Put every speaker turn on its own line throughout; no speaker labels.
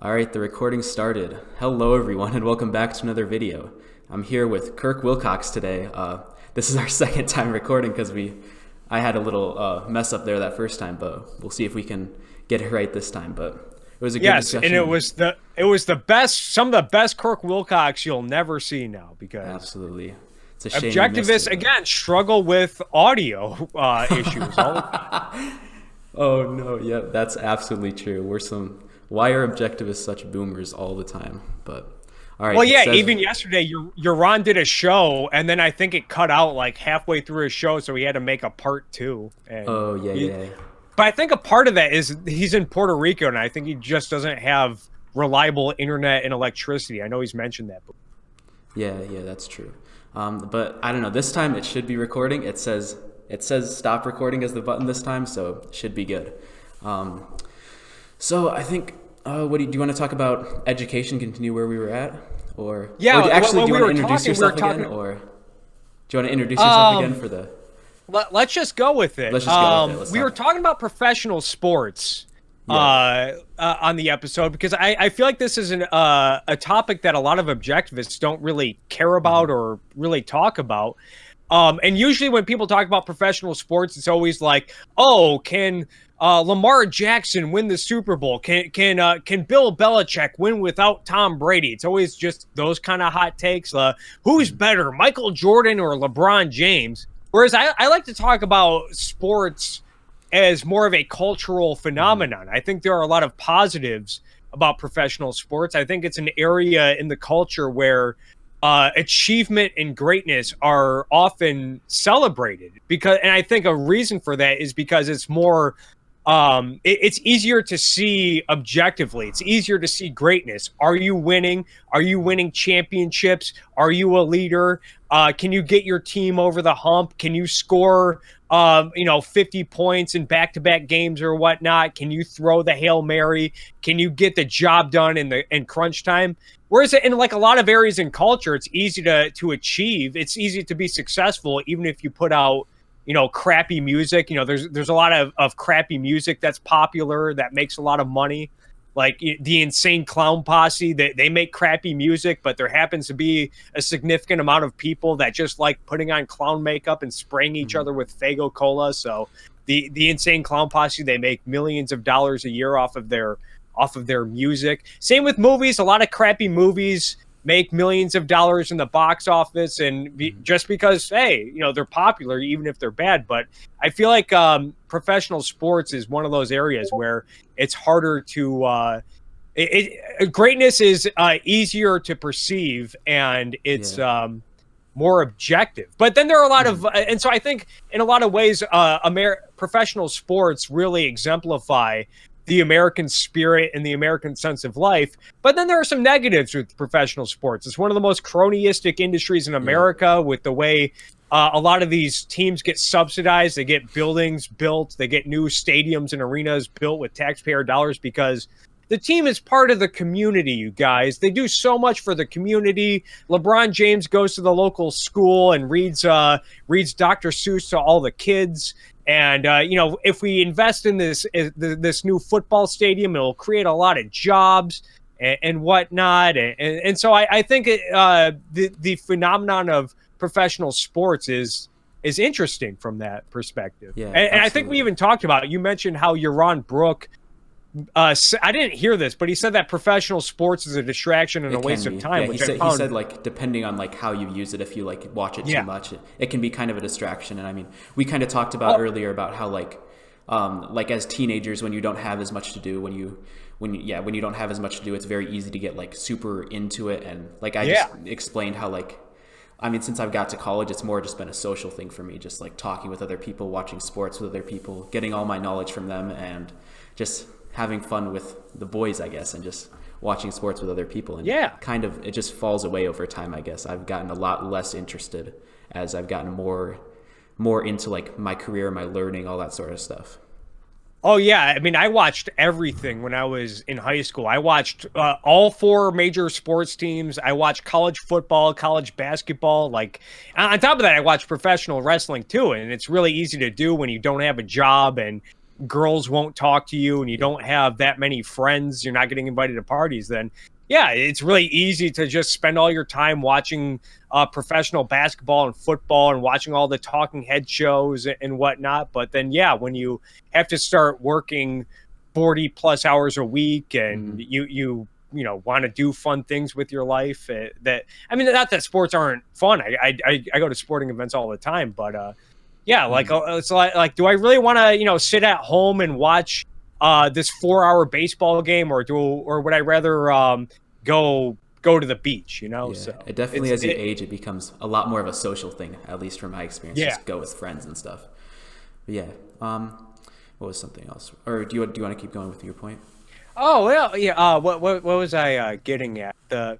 All right, the recording started. Hello, everyone, and welcome back to another video. I'm here with Kirk Wilcox today. This is our second time recording because I had a little mess up there that first time, but we'll see if we can get it right this time. But it was a good discussion.
And it was the best, some of the best Kirk Wilcox you'll never see now, because
absolutely, it's a shame
objectivists again struggle with audio issues all the time.
Oh no, yeah, that's absolutely true. Why are objectivists such boomers all the time? But all right.
Well, yeah, even yesterday, your Ron did a show, and then I think it cut out like halfway through his show, so he had to make a part two. And
oh yeah.
But I think a part of that is he's in Puerto Rico, and I think he just doesn't have reliable internet and electricity. I know he's mentioned that.
Yeah, that's true. But I don't know. This time it should be recording. It says stop recording as the button this time, so it should be good. So I think, do you want to talk about education? Continue where we were at, or
yeah?
Or do you want to introduce yourself again, or do you want to introduce yourself again for the?
Let's just go with it.
Let's just go with it.
We were talking about professional sports on the episode because I feel like this is a topic that a lot of objectivists don't really care about or really talk about. And usually when people talk about professional sports, it's always like, oh, can Lamar Jackson win the Super Bowl? Can Bill Belichick win without Tom Brady? It's always just those kind of hot takes. Who's better, Michael Jordan or LeBron James? Whereas I like to talk about sports as more of a cultural phenomenon. I think there are a lot of positives about professional sports. I think it's an area in the culture where achievement and greatness are often celebrated, and I think a reason for that is because it's more it's easier to see objectively. It's easier to see greatness. Are you winning? Are you winning championships? Are you a leader? Can you get your team over the hump? Can you score 50 points in back-to-back games or whatnot? Can you throw the Hail Mary? Can you get the job done in crunch time? Whereas in like a lot of areas in culture, it's easy to achieve. It's easy to be successful, even if you put out, crappy music. There's a lot of crappy music that's popular that makes a lot of money. Like the Insane Clown Posse, they make crappy music, but there happens to be a significant amount of people that just like putting on clown makeup and spraying each other with Faygo Cola. So the Insane Clown Posse, they make millions of dollars a year off of their music. Same with movies. A lot of crappy movies make millions of dollars in the box office, and just because, hey, they're popular, even if they're bad. But I feel like professional sports is one of those areas where it's harder to greatness is easier to perceive, and it's more objective. But then there are a lot of, and so I think in a lot of ways, professional sports really exemplify the American spirit and the American sense of life. But then there are some negatives with professional sports. It's one of the most cronyistic industries in America, with the way a lot of these teams get subsidized. They get buildings built. They get new stadiums and arenas built with taxpayer dollars because the team is part of the community, you guys. They do so much for the community. LeBron James goes to the local school and reads Dr. Seuss to all the kids. And, if we invest in this new football stadium, it'll create a lot of jobs and whatnot. And so I think the phenomenon of professional sports is interesting from that perspective.
Yeah,
and I think we even talked about it. You mentioned how Yaron Brook, I didn't hear this, but he said that professional sports is a distraction and a waste of time.
Yeah, he said like depending on like how you use it, if you like watch it too much, it can be kind of a distraction. And I mean, we kind of talked about earlier about how like as teenagers, when you don't have as much to do, when you don't have as much to do, it's very easy to get like super into it. And like I just explained how like, I mean, since I've got to college, it's more just been a social thing for me, just like talking with other people, watching sports with other people, getting all my knowledge from them, and just having fun with the boys, I guess, and just watching sports with other people. And kind of, it just falls away over time, I guess. I've gotten a lot less interested as I've gotten more into like my career, my learning, all that sort of stuff.
Oh, yeah. I mean, I watched everything when I was in high school. I watched all four major sports teams. I watched college football, college basketball. Like, on top of that, I watched professional wrestling too. And it's really easy to do when you don't have a job and girls won't talk to you and you don't have that many friends, you're not getting invited to parties, then yeah, it's really easy to just spend all your time watching professional basketball and football and watching all the talking head shows and whatnot. But then, yeah, when you have to start working 40 plus hours a week and you want to do fun things with your life, not that sports aren't fun. I go to sporting events all the time, but yeah, it's like, do I really want to, sit at home and watch this 4-hour baseball game, or would I rather go to the beach?
Yeah,
so
it definitely, as you age, it becomes a lot more of a social thing, at least from my experience.
Yeah.
Just go with friends and stuff. But yeah. What was something else? Or do you want to keep going with your point?
Oh well, yeah. What was I getting at?
I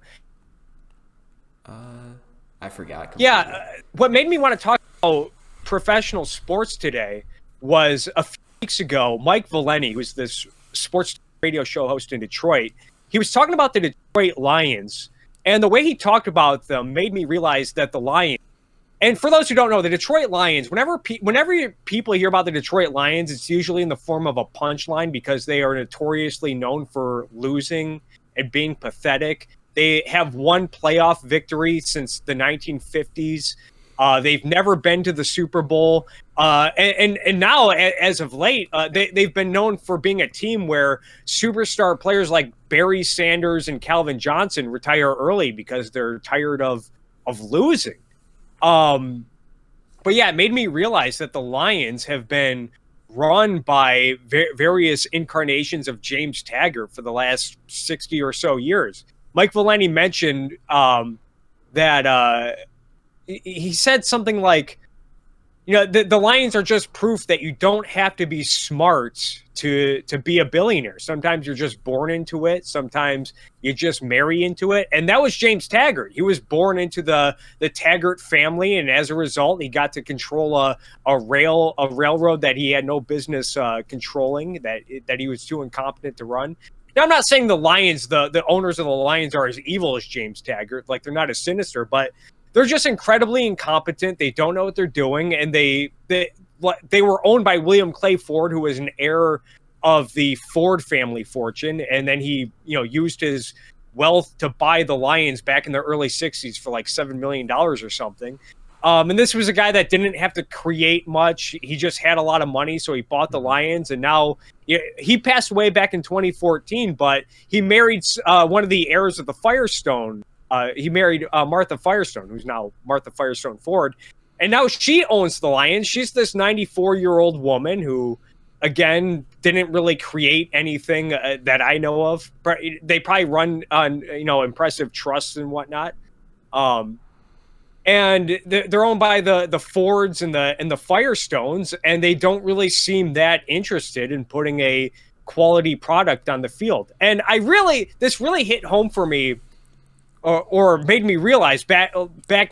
forgot completely.
Yeah. What made me want to talk about professional sports today was a few weeks ago, Mike Valeni, who's this sports radio show host in Detroit, he was talking about the Detroit Lions, and the way he talked about them made me realize that the Lions, and for those who don't know, the Detroit Lions, whenever people hear about the Detroit Lions, it's usually in the form of a punchline because they are notoriously known for losing and being pathetic. They have one playoff victory since the 1950s. They've never been to the Super Bowl. And now, as of late, they've been known for being a team where superstar players like Barry Sanders and Calvin Johnson retire early because they're tired of losing. But yeah, it made me realize that the Lions have been run by various incarnations of James Taggart for the last 60 or so years. Mike Valeni mentioned that he said something like, the Lions are just proof that you don't have to be smart to be a billionaire. Sometimes you're just born into it. Sometimes you just marry into it. And that was James Taggart. He was born into the Taggart family, and as a result, he got to control a railroad that he had no business controlling, that he was too incompetent to run. Now, I'm not saying the Lions, the owners of the Lions, are as evil as James Taggart. Like, they're not as sinister, but they're just incredibly incompetent. They don't know what they're doing, and they were owned by William Clay Ford, who was an heir of the Ford family fortune, and then he, used his wealth to buy the Lions back in the early 60s for like $7 million or something. And this was a guy that didn't have to create much. He just had a lot of money, so he bought the Lions, and now he passed away back in 2014, but he married one of the heirs of the Firestone. He married Martha Firestone, who's now Martha Firestone Ford. And now she owns the Lions. She's this 94-year-old woman who, again, didn't really create anything that I know of. They probably run on, impressive trusts and whatnot. And they're owned by the Fords and the Firestones, and they don't really seem that interested in putting a quality product on the field. And this really hit home for me. Or made me realize back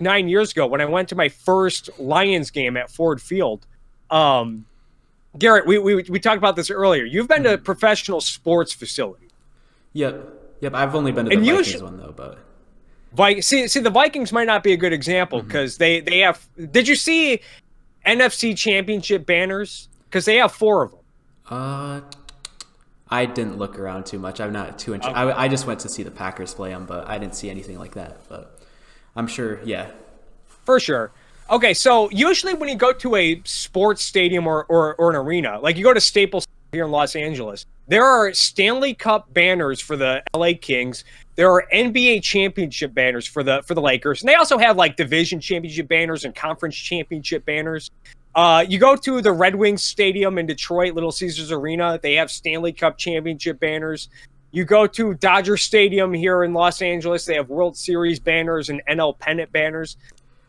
9 years ago when I went to my first Lions game at Ford Field. Garrett, we talked about this earlier. You've been to a professional sports facility.
Yep. I've only been to the Vikings one though, but
see, the Vikings might not be a good example because they have. Did you see NFC Championship banners? Because they have 4 of them.
I didn't look around too much. I'm not too interested. Okay. I just went to see the Packers play them, but I didn't see anything like that. But I'm sure, yeah.
For sure. Okay, so usually when you go to a sports stadium or an arena, like you go to Staples here in Los Angeles, there are Stanley Cup banners for the LA Kings. There are NBA championship banners for the Lakers. And they also have like division championship banners and conference championship banners. You go to the Red Wings Stadium in Detroit, Little Caesars Arena, they have Stanley Cup championship banners. You go to Dodger Stadium here in Los Angeles, they have World Series banners and NL pennant banners.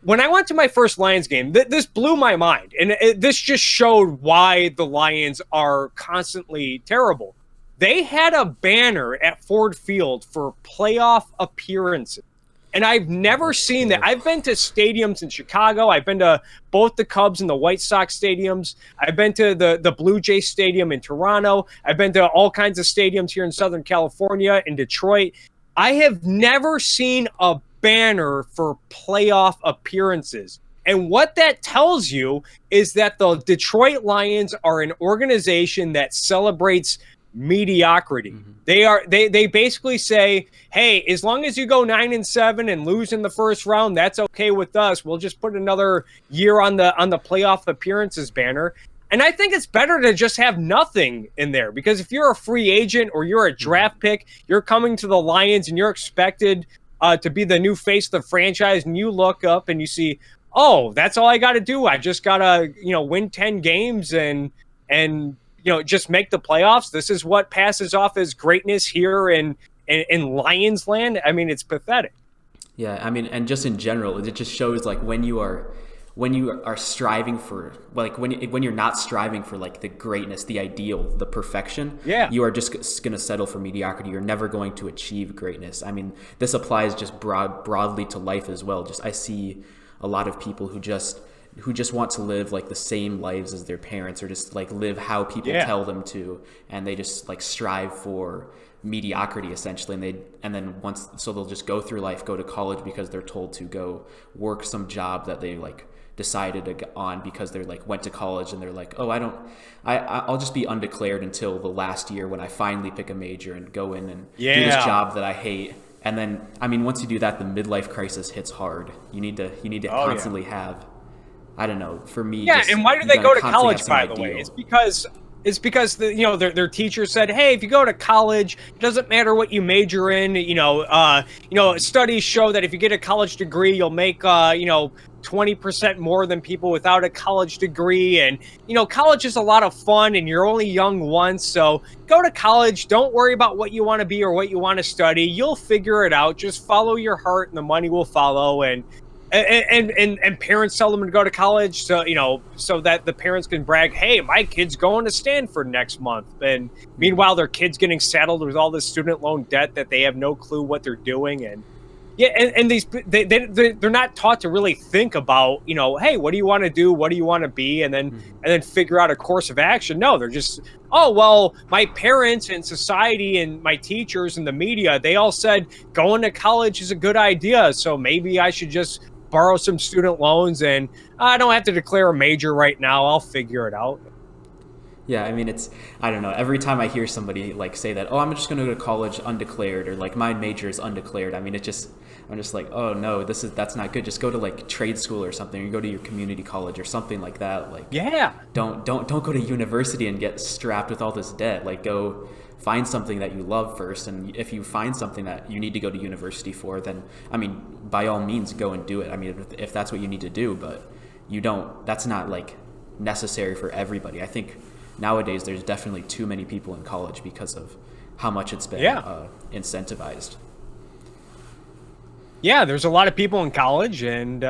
When I went to my first Lions game, this blew my mind. And this just showed why the Lions are constantly terrible. They had a banner at Ford Field for playoff appearances. And I've never seen that. I've been to stadiums in Chicago. I've been to both the Cubs and the White Sox stadiums. I've been to the Blue Jay Stadium in Toronto. I've been to all kinds of stadiums here in Southern California, in Detroit. I have never seen a banner for playoff appearances. And what that tells you is that the Detroit Lions are an organization that celebrates mediocrity. They basically say, hey, as long as you go 9-7 and lose in the first round, that's okay with us. We'll just put another year on the playoff appearances banner. And I think it's better to just have nothing in there, because if you're a free agent or you're a draft pick, you're coming to the Lions and you're expected to be the new face of the franchise, and you look up and you see, oh, that's all I got to do. I just got to, win 10 games and just make the playoffs. This is what passes off as greatness here in Lions land. I mean, it's pathetic.
Yeah, I mean, and just in general, it just shows like when you are striving for, like when you're not striving for like the greatness, the ideal, the perfection, you are just going to settle for mediocrity. You're never going to achieve greatness. I mean, this applies just broadly to life as well. Just I see a lot of people who just want to live like the same lives as their parents, or just like live how people tell them to, and they just like strive for mediocrity essentially, and then they'll just go through life, go to college because they're told to, go work some job that they like decided on because they're like went to college, and they're like, oh, I'll just be undeclared until the last year when I finally pick a major and go in and do this job that I hate. And then, I mean, once you do that, the midlife crisis hits hard. You need to constantly have, I don't know, for me.
Yeah, and why do they go to college, by the way? It's because their teacher said, hey, if you go to college, it doesn't matter what you major in. Studies show that if you get a college degree, you'll make 20% more than people without a college degree. And college is a lot of fun, and you're only young once, so go to college. Don't worry about what you want to be or what you want to study. You'll figure it out. Just follow your heart, and the money will follow. And parents tell them to go to college, so that the parents can brag, hey, my kid's going to Stanford next month. And meanwhile, their kid's getting saddled with all this student loan debt that they have no clue what they're doing. And they're not taught to really think about, hey, what do you want to do? What do you want to be? And then figure out a course of action. No, they're just, oh, well, my parents and society and my teachers and the media, they all said going to college is a good idea. So maybe I should just borrow some student loans, and I don't have to declare a major right now. I'll figure it out.
Yeah, I mean, I don't know. Every time I hear somebody like say that, oh, I'm just going to go to college undeclared, or like my major is undeclared. I mean, I'm just like, oh no, that's not good. Just go to like trade school or something, or go to your community college or something like that. Like, don't go to university and get strapped with all this debt. Like, go find something that you love first. And if you find something that you need to go to university for, then, I mean, by all means, go and do it. I mean, if that's what you need to do, but that's not like necessary for everybody. I think nowadays there's definitely too many people in college because of how much it's been incentivized.
Yeah, there's a lot of people in college, and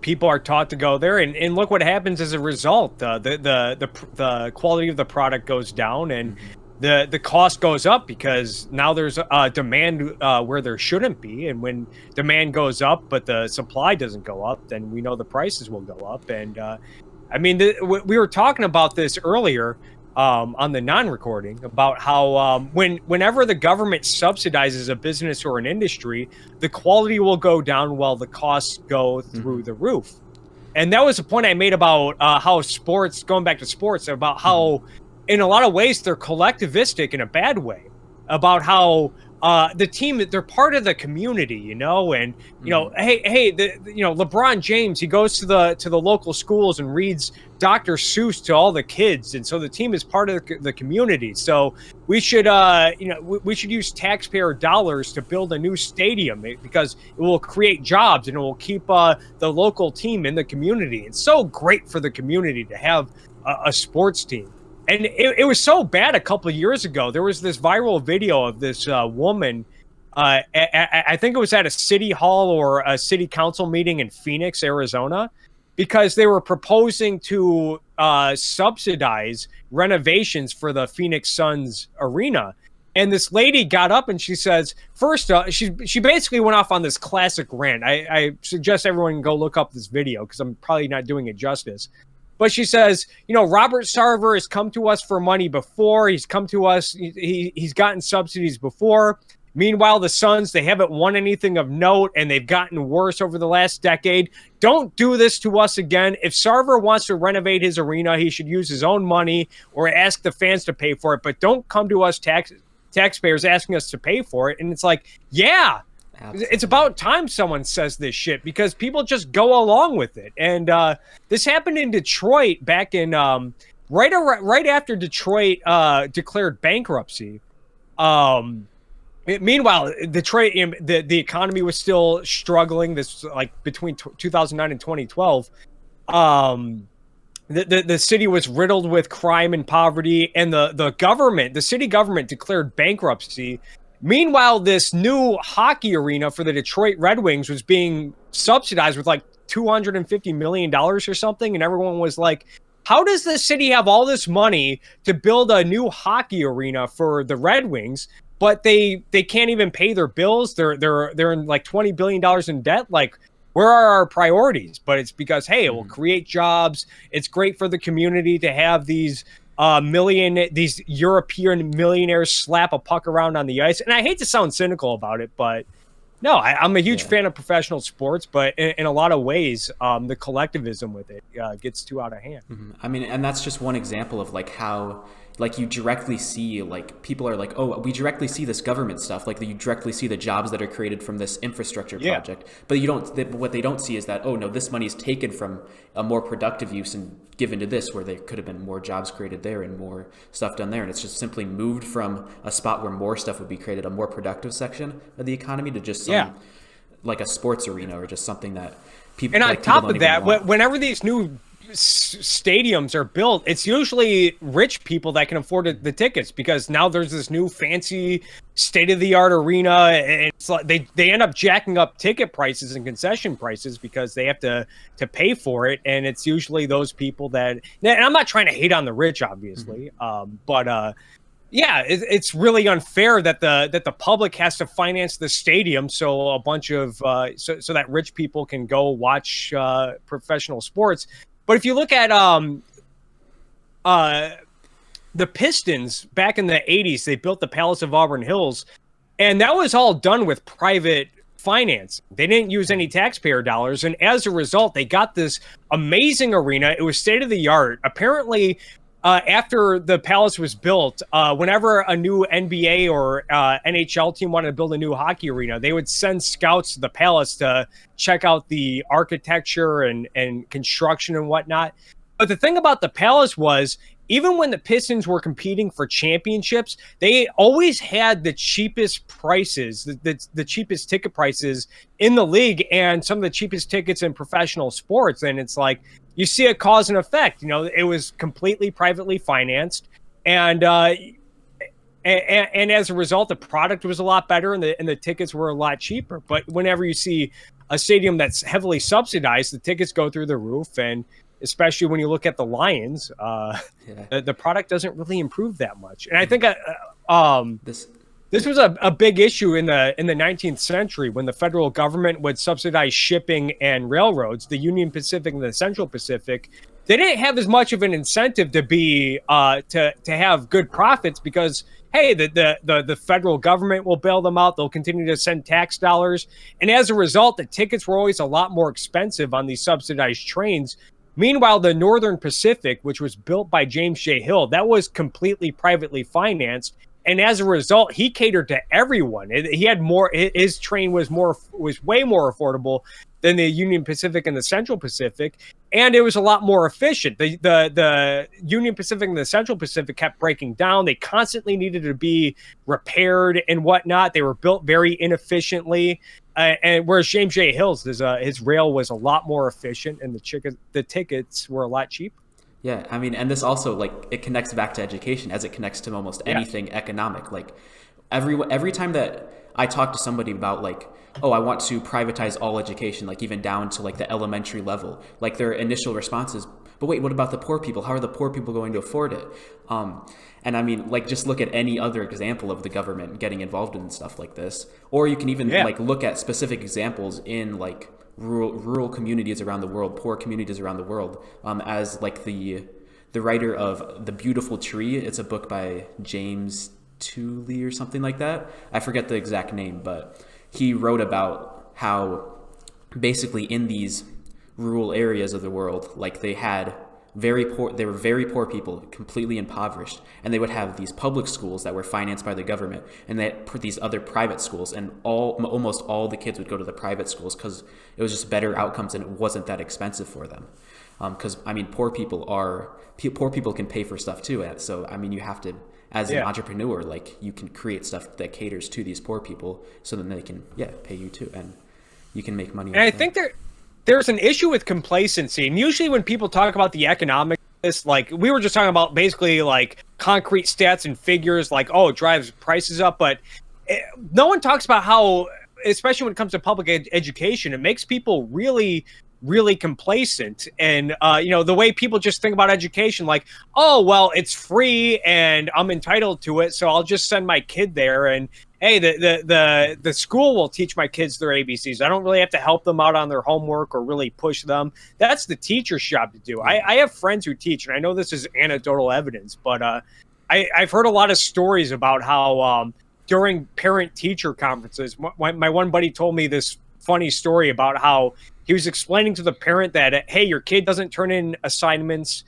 people are taught to go there, and look what happens as a result. The quality of the product goes down, and the cost goes up, because now there's a demand where there shouldn't be. And when demand goes up but the supply doesn't go up, then we know the prices will go up. And I mean, we were talking about this earlier on the non-recording about how whenever the government subsidizes a business or an industry, the quality will go down while the costs go through the roof. And that was the point I made about how sports, going back to sports, about how in a lot of ways they're collectivistic in a bad way, about how the team, they're part of the community, and LeBron James, he goes to the local schools and reads Dr. Seuss to all the kids, and so the team is part of the community. So we should we should use taxpayer dollars to build a new stadium, because it will create jobs and it will keep the local team in the community. It's so great for the community to have a sports team. And it was so bad a couple of years ago. There was this viral video of this woman. I think it was at a city hall or a city council meeting in Phoenix, Arizona, because they were proposing to subsidize renovations for the Phoenix Suns arena. And this lady got up and she says, first, she basically went off on this classic rant. I suggest everyone go look up this video, because I'm probably not doing it justice. But she says, Robert Sarver has come to us for money before. He's come to us. He's gotten subsidies before. Meanwhile, the Suns, they haven't won anything of note, and they've gotten worse over the last decade. Don't do this to us again. If Sarver wants to renovate his arena, he should use his own money or ask the fans to pay for it. But don't come to us taxpayers asking us to pay for it. And it's like, yeah, absolutely. It's about time someone says this shit, because people just go along with it. And this happened in Detroit back in right after Detroit declared bankruptcy. Meanwhile, Detroit, the economy was still struggling. This like between 2009 and 2012. The city was riddled with crime and poverty, and the city government declared bankruptcy. Meanwhile, this new hockey arena for the Detroit Red Wings was being subsidized with like $250 million or something, and everyone was like, how does the city have all this money to build a new hockey arena for the Red Wings, but they can't even pay their bills? They're in like $20 billion in debt. Like, where are our priorities? But it's because, hey, it will create jobs. It's great for the community to have these European millionaires slap a puck around on the ice. And I hate to sound cynical about it, but no, I'm a huge fan of professional sports, but in a lot of ways, the collectivism with it gets too out of hand.
I mean, and that's just one example of like how, like, you directly see, like, people are like, oh, we directly see this government stuff, like you directly see the jobs that are created from this infrastructure project, but you don't. What they don't see is that, oh no, this money is taken from a more productive use and given to this, where there could have been more jobs created there and more stuff done there, and it's just simply moved from a spot where more stuff would be created, a more productive section of the economy, to just like a sports arena or just something that people.
And on top of that, whenever these new stadiums are built, it's usually rich people that can afford the tickets, because now there's this new fancy state-of-the-art arena, and it's like they end up jacking up ticket prices and concession prices because they have to pay for it. And it's usually those people that, and I'm not trying to hate on the rich, obviously, but it's really unfair that the public has to finance the stadium so a bunch of so that rich people can go watch professional sports. But if you look at the Pistons back in the 80s, they built the Palace of Auburn Hills, and that was all done with private finance. They didn't use any taxpayer dollars, and as a result, they got this amazing arena. It was state-of-the-art. Apparently, after the Palace was built, whenever a new NBA or NHL team wanted to build a new hockey arena, they would send scouts to the Palace to check out the architecture and construction and whatnot. But the thing about the Palace was, even when the Pistons were competing for championships, they always had the cheapest prices, the cheapest ticket prices in the league, and some of the cheapest tickets in professional sports. And it's like, you see a cause and effect. You know, it was completely privately financed, and as a result, the product was a lot better, and the tickets were a lot cheaper. But whenever you see a stadium that's heavily subsidized, the tickets go through the roof, and especially when you look at the Lions, the product doesn't really improve that much. And I think this was a big issue in the 19th century, when the federal government would subsidize shipping and railroads. The Union Pacific and the Central Pacific, they didn't have as much of an incentive to be to have good profits, because hey, the federal government will bail them out. They'll continue to send tax dollars, and as a result, the tickets were always a lot more expensive on these subsidized trains. Meanwhile, the Northern Pacific, which was built by James J. Hill, that was completely privately financed. And as a result, he catered to everyone. He had more. His train was way more affordable than the Union Pacific and the Central Pacific, and it was a lot more efficient. The Union Pacific and the Central Pacific kept breaking down. They constantly needed to be repaired and whatnot. They were built very inefficiently, and whereas James J. Hill's his rail was a lot more efficient, and the tickets were a lot cheaper.
Yeah, I mean, and this also, like, it connects back to education, as it connects to almost anything economic. Like, every time that I talk to somebody about, like, oh, I want to privatize all education, like even down to like the elementary level, like their initial response is, but wait, what about the poor people? How are the poor people going to afford it? And I mean, like, just look at any other example of the government getting involved in stuff like this. Or you can even like look at specific examples in like rural communities around the world, poor communities around the world, as like the writer of The Beautiful Tree. It's a book by James Tooley or something like that. I forget the exact name, but he wrote about how basically in these rural areas of the world, like they were very poor people, completely impoverished, and they would have these public schools that were financed by the government, and they had these other private schools, and almost all the kids would go to the private schools because it was just better outcomes and it wasn't that expensive for them. Because I mean, poor people can pay for stuff too. So I mean, you have to, as an entrepreneur, like you can create stuff that caters to these poor people, so then they can pay you too, and you can make money.
And I think there's an issue with complacency, and usually when people talk about the economics, like we were just talking about basically like concrete stats and figures, like it drives prices up, but no one talks about how, especially when it comes to public education, it makes people really complacent. And the way people just think about education, like, oh well, it's free and I'm entitled to it, so I'll just send my kid there, and hey, the school will teach my kids their ABCs. I don't really have to help them out on their homework or really push them. That's the teacher's job to do. I have friends who teach, and I know this is anecdotal evidence, but I've heard a lot of stories about how during parent-teacher conferences, my one buddy told me this funny story about how he was explaining to the parent that, hey, your kid doesn't turn in assignments,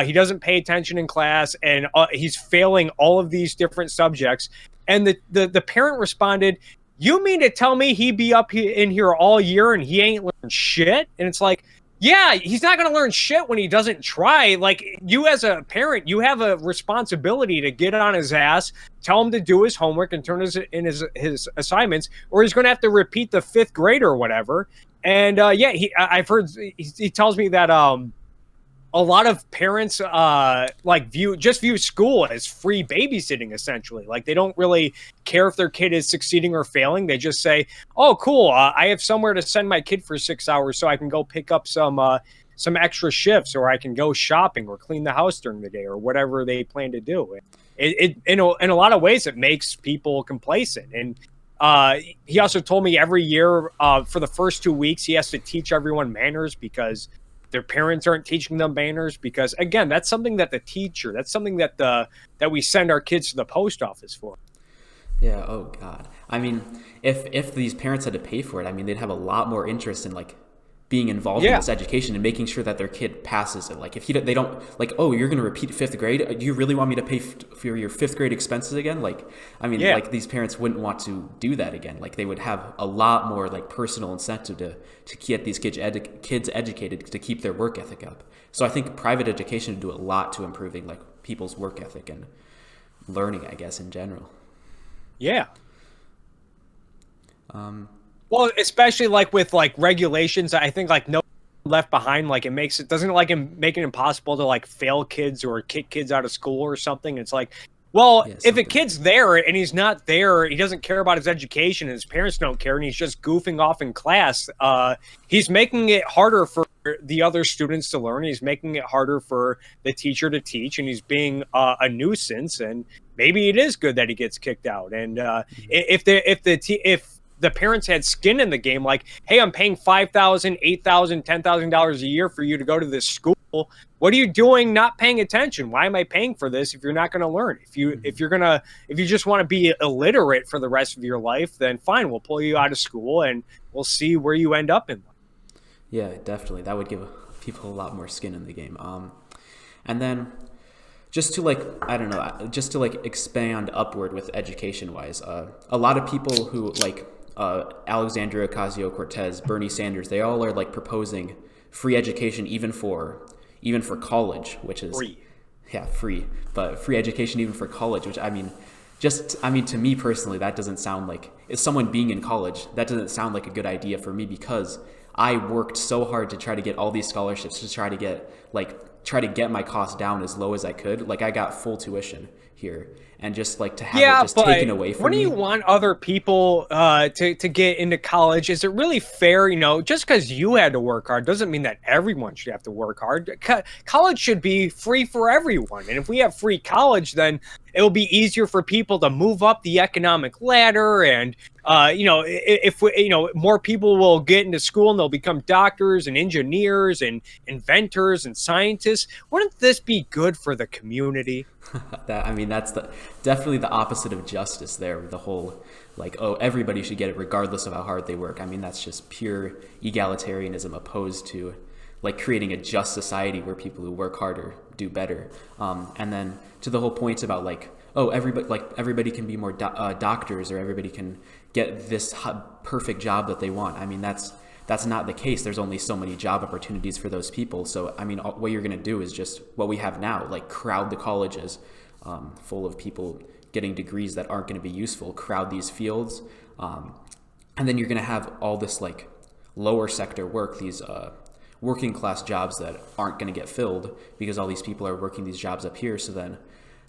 he doesn't pay attention in class, and he's failing all of these different subjects. And the parent responded, you mean to tell me he'd be up in here all year and he ain't learned shit? And it's like, yeah, he's not going to learn shit when he doesn't try. Like, you as a parent, you have a responsibility to get on his ass, tell him to do his homework and turn in his assignments, or he's going to have to repeat the 5th grade or whatever. And I've heard, he tells me that a lot of parents view school as free babysitting, essentially. Like, they don't really care if their kid is succeeding or failing. They just say, oh, cool, I have somewhere to send my kid for 6 hours so I can go pick up some extra shifts, or I can go shopping or clean the house during the day, or whatever they plan to do. In a lot of ways, it makes people complacent. And he also told me every year for the first 2 weeks, he has to teach everyone manners because their parents aren't teaching them manners, because again, that's something that that's something that we send our kids to the post office for.
Yeah. Oh God. I mean, if these parents had to pay for it, I mean, they'd have a lot more interest in like being involved in this education and making sure that their kid passes it. Like if they don't, like, oh, you're going to repeat 5th grade. Do you really want me to pay for your 5th grade expenses again? Like, I mean, like these parents wouldn't want to do that again. Like they would have a lot more like personal incentive to get these kids educated, to keep their work ethic up. So I think private education would do a lot to improving like people's work ethic and learning, I guess, in general.
Yeah. Well, especially like with like regulations, I think like no left behind, like doesn't like make it impossible to like fail kids or kick kids out of school or something. It's like, well, if a kid's there and he's not there, he doesn't care about his education and his parents don't care, and he's just goofing off in class, he's making it harder for the other students to learn. He's making it harder for the teacher to teach, and he's being a nuisance. And maybe it is good that he gets kicked out. And if the parents had skin in the game, like, hey, I'm paying $5,000, $8,000, $10,000 a year for you to go to this school. What are you doing not paying attention? Why am I paying for this if you're not going to learn? If you just want to be illiterate for the rest of your life, then fine, we'll pull you out of school and we'll see where you end up in life.
Yeah, definitely. That would give people a lot more skin in the game. And then just to expand upward with education wise, a lot of people who like Alexandria Ocasio-Cortez, Bernie Sanders, they all are like proposing free education even for college, which is free, but free education even for college, which I mean, to me personally, that doesn't sound like, as someone being in college, that doesn't sound like a good idea for me, because I worked so hard to try to get all these scholarships to try to get my costs down as low as I could. Like I got full tuition here, and just like to have it just taken away from me.
When do you want other people to get into college? Is it really fair? Just because you had to work hard doesn't mean that everyone should have to work hard. College should be free for everyone. And if we have free college, then it'll be easier for people to move up the economic ladder and if we, more people will get into school and they'll become doctors and engineers and inventors and scientists, wouldn't this be good for the community?
That's definitely the opposite of justice there. The whole like, oh, everybody should get it regardless of how hard they work. I mean, that's just pure egalitarianism opposed to like creating a just society where people who work harder do better. And then to the whole point about like, oh, everybody can be more doctors, or everybody can get this perfect job that they want. I mean, that's not the case. There's only so many job opportunities for those people. So, I mean, what you're going to do is just what we have now, like crowd the colleges full of people getting degrees that aren't going to be useful, crowd these fields. And then you're going to have all this like lower sector work, these working class jobs that aren't going to get filled because all these people are working these jobs up here. So then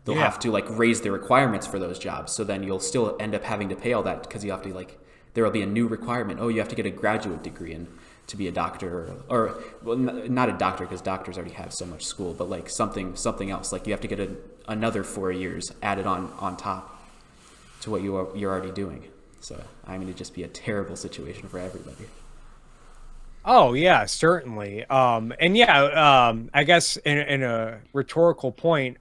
they'll have to like raise the requirements for those jobs. So then you'll still end up having to pay all that because you have to like, there will be a new requirement. Oh, you have to get a graduate degree and to be a doctor, or well, not a doctor because doctors already have so much school, but like something else. Like you have to get another 4 years added on top to what you're already doing. So I mean, it'd just be a terrible situation for everybody.
Oh yeah, certainly. I guess in a rhetorical point,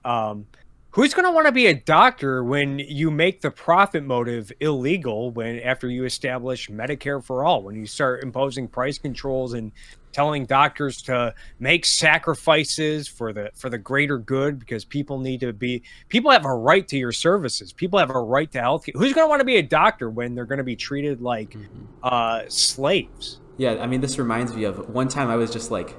who's going to want to be a doctor when you make the profit motive illegal, when after you establish Medicare for all, when you start imposing price controls and telling doctors to make sacrifices for the greater good because people have a right to your services. People have a right to health care. Who's going to want to be a doctor when they're going to be treated like slaves?
Yeah, I mean, this reminds me of one time I was just like,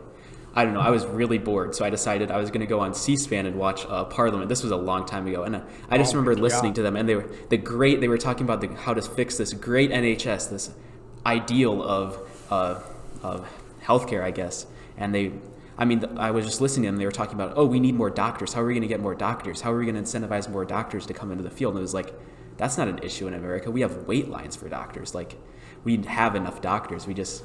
I don't know, I was really bored, so I decided I was going to go on C-SPAN and watch Parliament. This was a long time ago, and I just remember listening to them, and they were talking about how to fix this great NHS, this ideal of healthcare, I guess. And I was just listening to them. They were talking about, oh, we need more doctors. How are we going to get more doctors? How are we going to incentivize more doctors to come into the field? And it was like, that's not an issue in America. We have wait lines for doctors. Like, we have enough doctors. We just,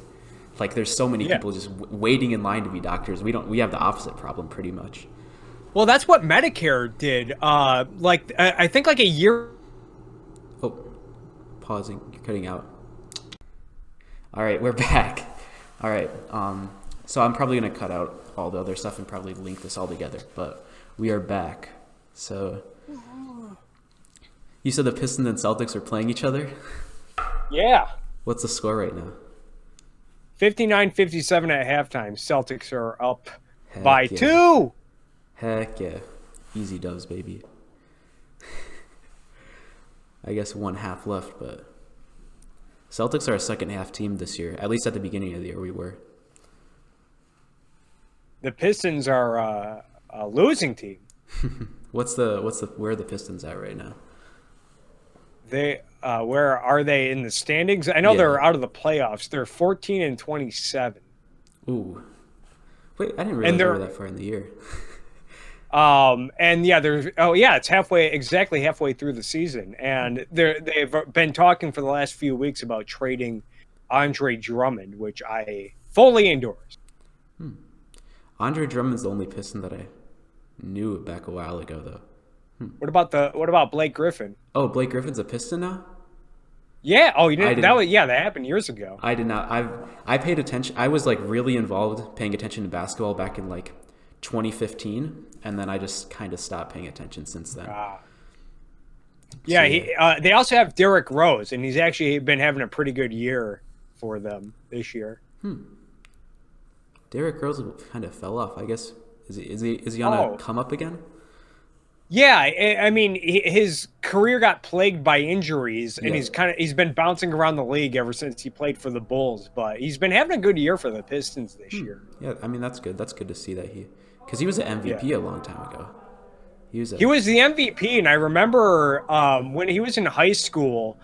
like, there's so many people just waiting in line to be doctors. We have the opposite problem pretty much.
Well, that's what Medicare did. I think like a year.
Oh, pausing. You're cutting out. All right, we're back. All right. So I'm probably going to cut out all the other stuff and probably link this all together, but we are back. So you said the Pistons and Celtics are playing each other?
Yeah.
What's the score right now?
59-57 at halftime. Celtics are up by 2.
Heck yeah. Easy dubs, baby. I guess one half left, but Celtics are a second half team this year. At least at the beginning of the year we were.
The Pistons are a losing team.
where are the Pistons at right now?
Where are they in the standings? I know they're out of the playoffs. They're 14-27.
Ooh. Wait, I didn't realize they were that far in the year.
It's exactly halfway through the season. And they've been talking for the last few weeks about trading Andre Drummond, which I fully endorse.
Andre Drummond's the only Piston that I knew back a while ago, though.
What about Blake Griffin?
Oh, Blake Griffin's a Piston now?
Yeah. Oh, you didn't. That happened years ago.
I did not. I paid attention. I was like really involved paying attention to basketball back in like 2015, and then I just kind of stopped paying attention since then.
They also have Derrick Rose, and he's actually been having a pretty good year for them this year.
Derrick Rose kind of fell off, I guess. Is he on a come up again?
Yeah, I mean, his career got plagued by injuries, and he's been bouncing around the league ever since he played for the Bulls. But he's been having a good year for the Pistons this year.
Yeah, I mean, that's good. That's good to see that because he was an MVP a long time ago. He was
the MVP, and I remember when he was in high school,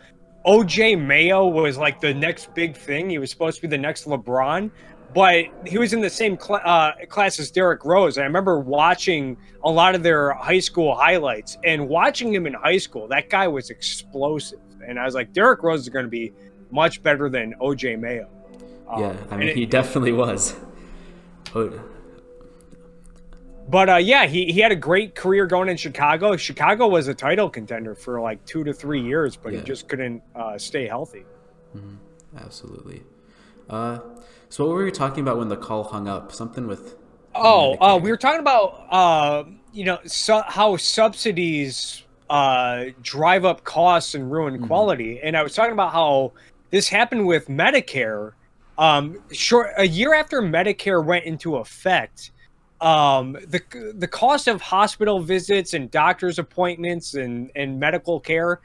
O.J. Mayo was like the next big thing. He was supposed to be the next LeBron. But he was in the same class as Derrick Rose. And I remember watching a lot of their high school highlights. And watching him in high school, that guy was explosive. And I was like, Derrick Rose is going to be much better than O.J. Mayo.
He definitely was.
But yeah, he had a great career going in Chicago. Chicago was a title contender for like 2 to 3 years, but he just couldn't stay healthy.
Absolutely. So what were we talking about when the call hung up? Something with
We were talking about how subsidies drive up costs and ruin quality, and I was talking about how this happened with Medicare. A year after Medicare went into effect, the cost of hospital visits and doctor's appointments and medical care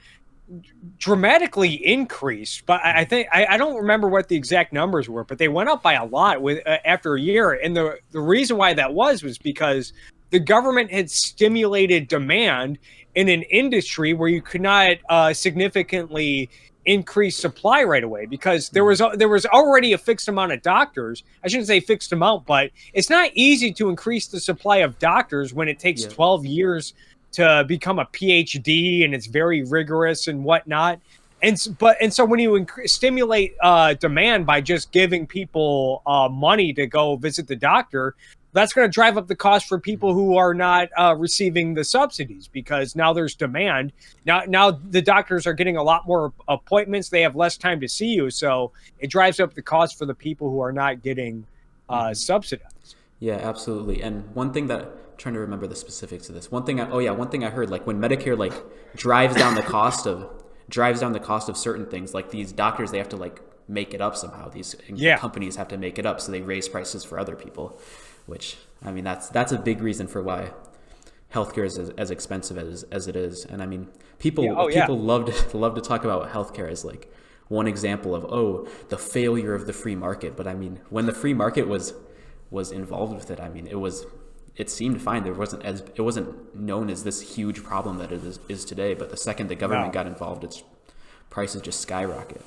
dramatically increased. But I think I don't remember what the exact numbers were, but they went up by a lot with after a year. And the reason why that was because the government had stimulated demand in an industry where you could not significantly increase supply right away, because there was already a fixed amount of doctors. I shouldn't say fixed amount, but it's not easy to increase the supply of doctors when it takes 12 years to become a PhD, and it's very rigorous and whatnot. And so when you stimulate demand by just giving people money to go visit the doctor, that's going to drive up the cost for people who are not receiving the subsidies, because now there's demand. Now the doctors are getting a lot more appointments. They have less time to see you. So it drives up the cost for the people who are not getting subsidized.
Yeah, absolutely. And one thing that, I'm trying to remember the specifics of this. One thing I heard, like when Medicare like drives down the cost of certain things, like these doctors, they have to like make it up somehow. These companies have to make it up, so they raise prices for other people. Which, I mean, that's a big reason for why healthcare is as expensive as it is. And I mean, people love to talk about healthcare as like one example of the failure of the free market. But I mean, when the free market was involved with it, I mean, it seemed fine. It wasn't known as this huge problem that it is today. But the second the government got involved, its prices just skyrocket.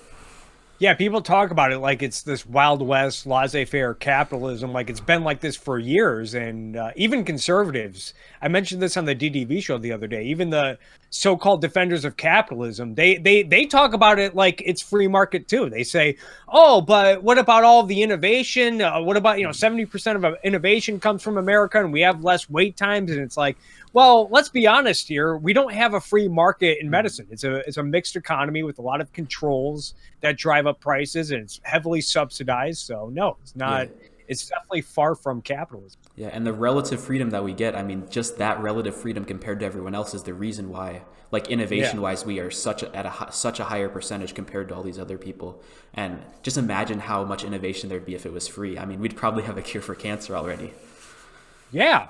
Yeah, people talk about it like it's this Wild West, laissez-faire capitalism, like it's been like this for years. And even conservatives, I mentioned this on the DDV show the other day, even the so-called defenders of capitalism, they talk about it like it's free market too. They say, oh, but what about all the innovation? What about, 70% of innovation comes from America and we have less wait times? And it's like, well, let's be honest here. We don't have a free market in medicine. It's a mixed economy with a lot of controls that drive up prices, and it's heavily subsidized. So no, it's not. Yeah. It's definitely far from capitalism.
Yeah, and the relative freedom that we get, I mean, just that relative freedom compared to everyone else is the reason why, like innovation-wise, we are such a higher percentage compared to all these other people. And just imagine how much innovation there'd be if it was free. I mean, we'd probably have a cure for cancer already.
Yeah.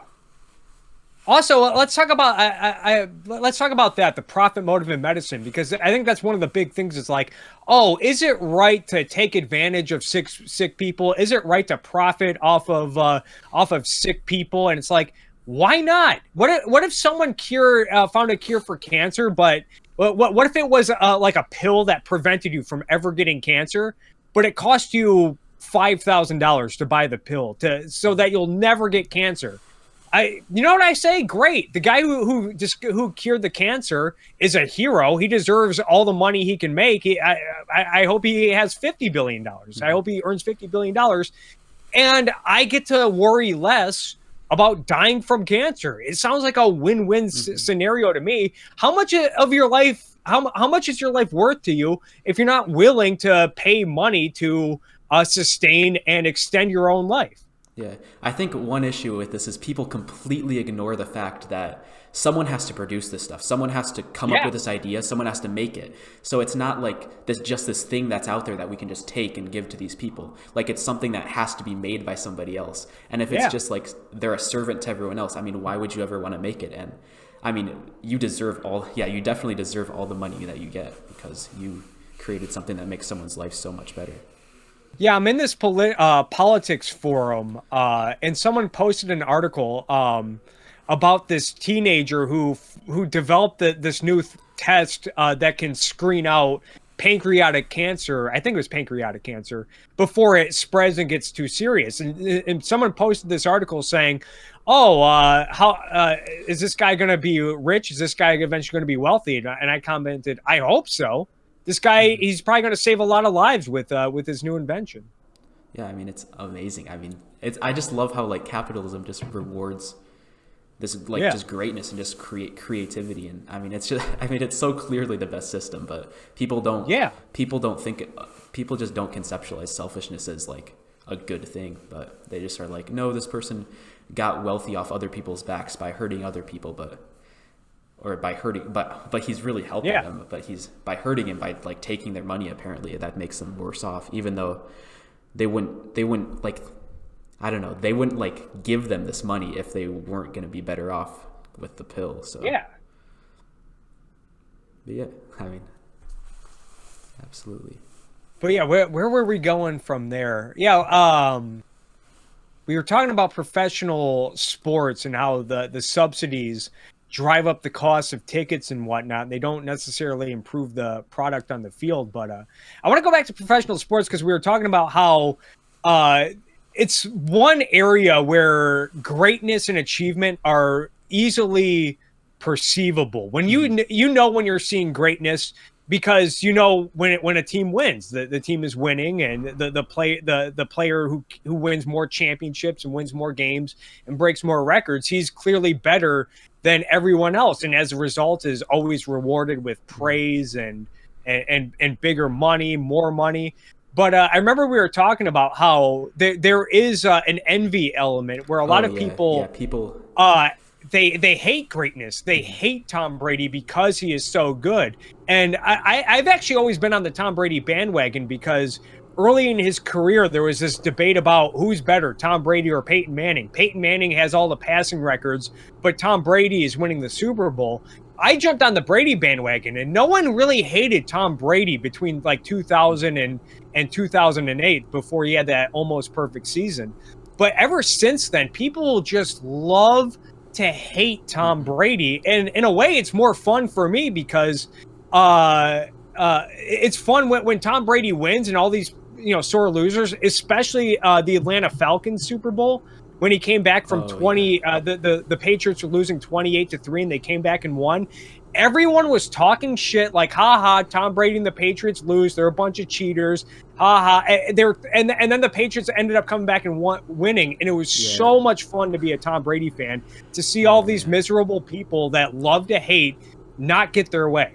Also, let's talk about that, the profit motive in medicine, because I think that's one of the big things. Is like, oh, is it right to take advantage of sick people? Is it right to profit off of sick people? And it's like, why not? What if someone found a cure for cancer, but what if it was like a pill that prevented you from ever getting cancer, but it cost you $5,000 to buy the pill so that you'll never get cancer? You know what I say? Great. The guy who cured the cancer is a hero. He deserves all the money he can make. I hope he has $50 billion. I hope he earns $50 billion. And I get to worry less about dying from cancer. It sounds like a win-win scenario to me. How much of your life, how much is your life worth to you if you're not willing to pay money to sustain and extend your own life?
Yeah, I think one issue with this is people completely ignore the fact that someone has to produce this stuff. Someone has to come up with this idea. Someone has to make it. So it's not like this thing that's out there that we can just take and give to these people. Like it's something that has to be made by somebody else. And if it's just like they're a servant to everyone else, I mean, why would you ever want to make it? And I mean, you definitely deserve all the money that you get because you created something that makes someone's life so much better.
Yeah, I'm in this politics forum, and someone posted an article about this teenager who developed this new test that can screen out pancreatic cancer. I think it was pancreatic cancer before it spreads and gets too serious. And someone posted this article saying, "Oh, how is this guy going to be rich? Is this guy eventually going to be wealthy?" And I commented, "I hope so. This guy, he's probably going to save a lot of lives with his new invention."
Yeah, I mean, it's amazing. I mean, I just love how like capitalism just rewards just greatness and just creativity. And I mean, it's so clearly the best system, but people just don't conceptualize selfishness as like a good thing, but they just are like, no, this person got wealthy off other people's backs by hurting other people, but he's really helping them, but he's by hurting him by like taking their money, apparently that makes them worse off, even though they wouldn't like, I don't know, they wouldn't like give them this money if they weren't going to be better off with the pill. So
yeah.
But yeah, I mean, absolutely.
But yeah, where were we going from there? Yeah, we were talking about professional sports and how the subsidies drive up the cost of tickets and whatnot. They don't necessarily improve the product on the field. But I want to go back to professional sports because we were talking about how it's one area where greatness and achievement are easily perceivable. When you know when you're seeing greatness, because you know when a team wins, the team is winning, and the player who wins more championships and wins more games and breaks more records, he's clearly better than everyone else, and as a result is always rewarded with praise and bigger money, more money. But I remember we were talking about how there is an envy element where a lot of people they hate greatness. They hate Tom Brady because he is so good. And I've actually always been on the Tom Brady bandwagon because early in his career, there was this debate about who's better, Tom Brady or Peyton Manning. Peyton Manning has all the passing records, but Tom Brady is winning the Super Bowl. I jumped on the Brady bandwagon, and no one really hated Tom Brady between like 2000 and 2008 before he had that almost perfect season. But ever since then, people just love to hate Tom Brady. And in a way, it's more fun for me because it's fun when Tom Brady wins and all these sore losers, especially the Atlanta Falcons Super Bowl when he came back from the Patriots were losing 28-3 and they came back and won. Everyone was talking shit like, haha, Tom Brady and the Patriots lose, they're a bunch of cheaters, haha. And then the Patriots ended up coming back and winning, and it was so much fun to be a Tom Brady fan, to see all these miserable people that love to hate not get their way.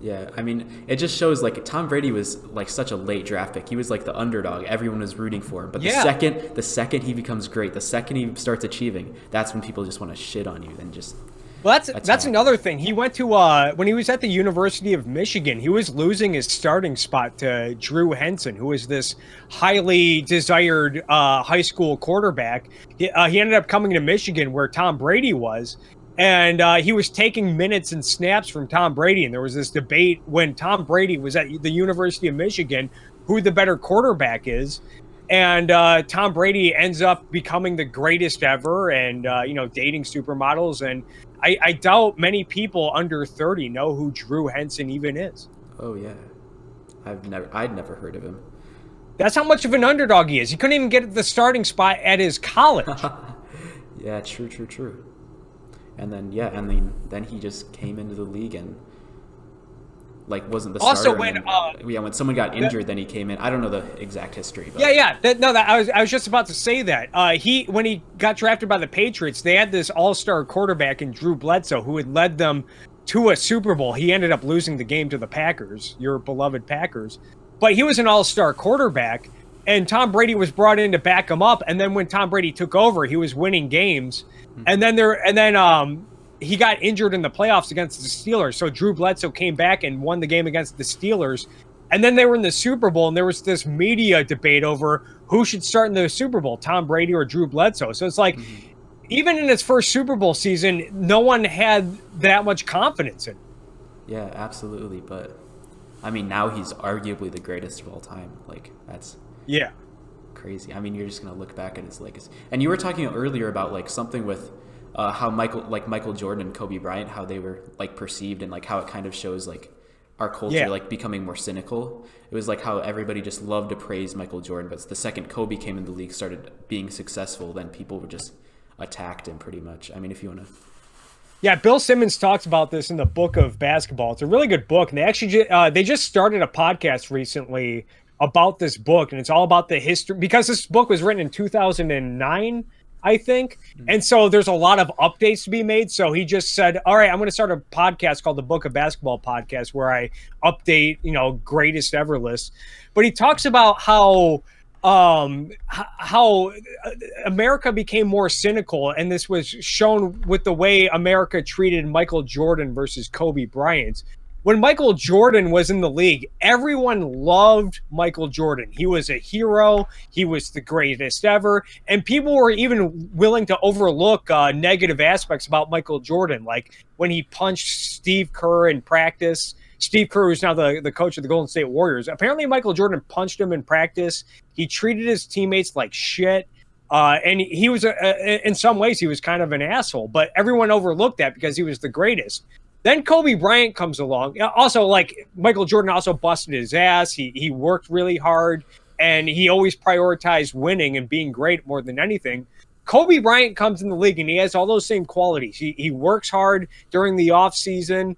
Yeah, I mean, it just shows like Tom Brady was like such a late draft pick. He was like the underdog. Everyone was rooting for him. But the second he becomes great, the second he starts achieving, that's when people just want to shit on you and just.
Well, that's another thing. He went to when he was at the University of Michigan, he was losing his starting spot to Drew Henson, who was this highly desired high school quarterback. He ended up coming to Michigan where Tom Brady was. And he was taking minutes and snaps from Tom Brady. And there was this debate when Tom Brady was at the University of Michigan, who the better quarterback is. And Tom Brady ends up becoming the greatest ever and, dating supermodels. And I doubt many people under 30 know who Drew Henson even is.
Oh, yeah. I'd never heard of him.
That's how much of an underdog he is. He couldn't even get the starting spot at his college.
Yeah, true. And then then he just came into the league and like wasn't the starter. Also, when someone got injured, then he came in. I don't know the exact history. But.
I was just about to say that when he got drafted by the Patriots, they had this all-star quarterback in Drew Bledsoe who had led them to a Super Bowl. He ended up losing the game to the Packers, your beloved Packers, but he was an all-star quarterback. And Tom Brady was brought in to back him up. And then when Tom Brady took over, he was winning games. And then he got injured in the playoffs against the Steelers. So Drew Bledsoe came back and won the game against the Steelers. And then they were in the Super Bowl, and there was this media debate over who should start in the Super Bowl, Tom Brady or Drew Bledsoe. So it's like, even in his first Super Bowl season, no one had that much confidence in him.
Yeah, absolutely. But I mean, now he's arguably the greatest of all time. Like, that's crazy. I mean, you're just gonna look back at his legacy. And you were talking earlier about like something with how Michael Jordan and Kobe Bryant, how they were like perceived, and like how it kind of shows like our culture like becoming more cynical. It was like how everybody just loved to praise Michael Jordan, but the second Kobe came in the league, started being successful, then people were just attacked him pretty much. I mean, if you want to.
Yeah, Bill Simmons talks about this in the Book of Basketball. It's a really good book, and they actually they just started a podcast recently about this book, and it's all about the history, because this book was written in 2009, I think. And so there's a lot of updates to be made. So he just said, all right, I'm going to start a podcast called the Book of Basketball Podcast where I update, greatest ever lists. But he talks about how America became more cynical, and this was shown with the way America treated Michael Jordan versus Kobe Bryant. When Michael Jordan was in the league, everyone loved Michael Jordan. He was a hero. He was the greatest ever. And people were even willing to overlook negative aspects about Michael Jordan, like when he punched Steve Kerr in practice. Steve Kerr, who's now the coach of the Golden State Warriors. Apparently, Michael Jordan punched him in practice. He treated his teammates like shit. And he was, in some ways, he was kind of an asshole. But everyone overlooked that because he was the greatest. Then Kobe Bryant comes along. Also, like, Michael Jordan also busted his ass. He worked really hard, and he always prioritized winning and being great more than anything. Kobe Bryant comes in the league, and he has all those same qualities. He works hard during the offseason.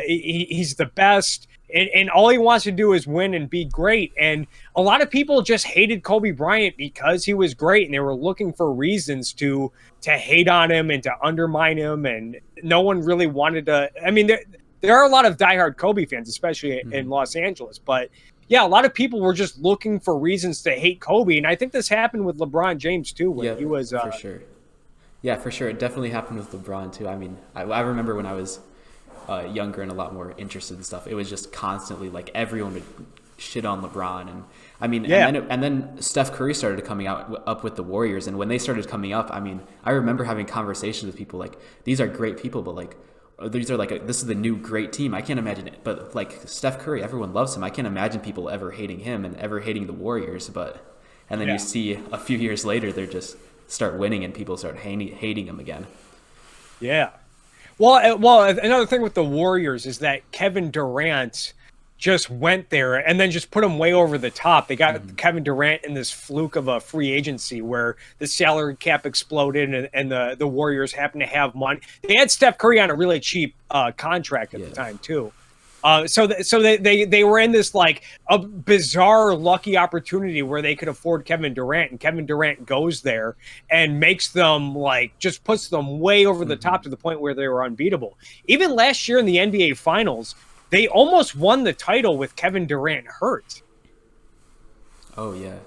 He's the best, and all he wants to do is win and be great. And a lot of people just hated Kobe Bryant because he was great, and they were looking for reasons to hate on him and to undermine him, and no one really wanted to. I mean, there are a lot of diehard Kobe fans, especially in Los Angeles, but yeah, a lot of people were just looking for reasons to hate Kobe, and I think this happened with LeBron James too when he was
for sure. Yeah, for sure, it definitely happened with LeBron too. I mean, I remember when I was younger and a lot more interested in stuff, it was just constantly like everyone would shit on LeBron, and I mean, and then Steph Curry started coming up with the Warriors, and when they started coming up, I mean, I remember having conversations with people like, these are great people, but like, these are like, this is the new great team. I can't imagine it, but like Steph Curry, everyone loves him. I can't imagine people ever hating him and ever hating the Warriors, and then you see a few years later, they're just start winning and people start hating him again.
Yeah. Well, another thing with the Warriors is that Kevin Durant just went there and then just put him way over the top. They got Kevin Durant in this fluke of a free agency where the salary cap exploded and the Warriors happened to have money. They had Steph Curry on a really cheap contract at the time too. So they were in this like a bizarre lucky opportunity where they could afford Kevin Durant, and Kevin Durant goes there and makes them like just puts them way over the top to the point where they were unbeatable. Even last year in the NBA Finals, they almost won the title with Kevin Durant hurt.
Oh yeah,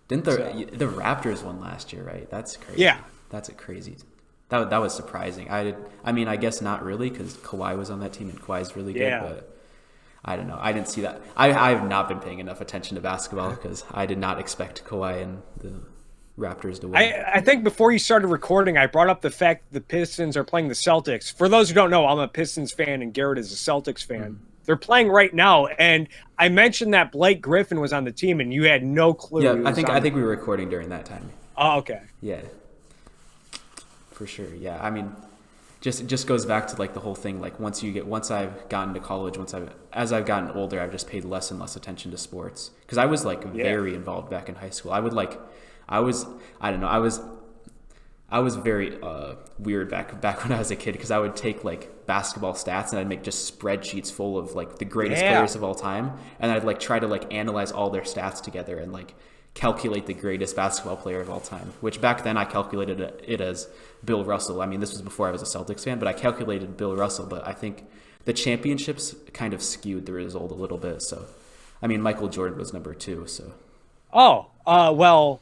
didn't the Raptors won last year? Right, that's crazy.
Yeah,
that's a crazy. That was surprising. I mean, I guess not really because Kawhi was on that team and Kawhi's really good. But I don't know. I didn't see that. I have not been paying enough attention to basketball because I did not expect Kawhi and the Raptors to win.
I think before you started recording, I brought up the fact that the Pistons are playing the Celtics. For those who don't know, I'm a Pistons fan and Garrett is a Celtics fan. They're playing right now, and I mentioned that Blake Griffin was on the team, and you had no clue.
Yeah, I think we were recording during that time.
Oh, okay.
Yeah. For sure, yeah. I mean, it just goes back to like the whole thing. Like once I've gotten to college, as I've gotten older, I've just paid less and less attention to sports because I was like very involved back in high school. I was very weird back when I was a kid because I would take like basketball stats and I'd make just spreadsheets full of like the greatest players of all time, and I'd like try to like analyze all their stats together and like calculate the greatest basketball player of all time, which back then I calculated it as Bill Russell. I mean, this was before I was a Celtics fan, but I calculated Bill Russell, but I think the championships kind of skewed the result a little bit. So, I mean, Michael Jordan was number 2, so.
Well,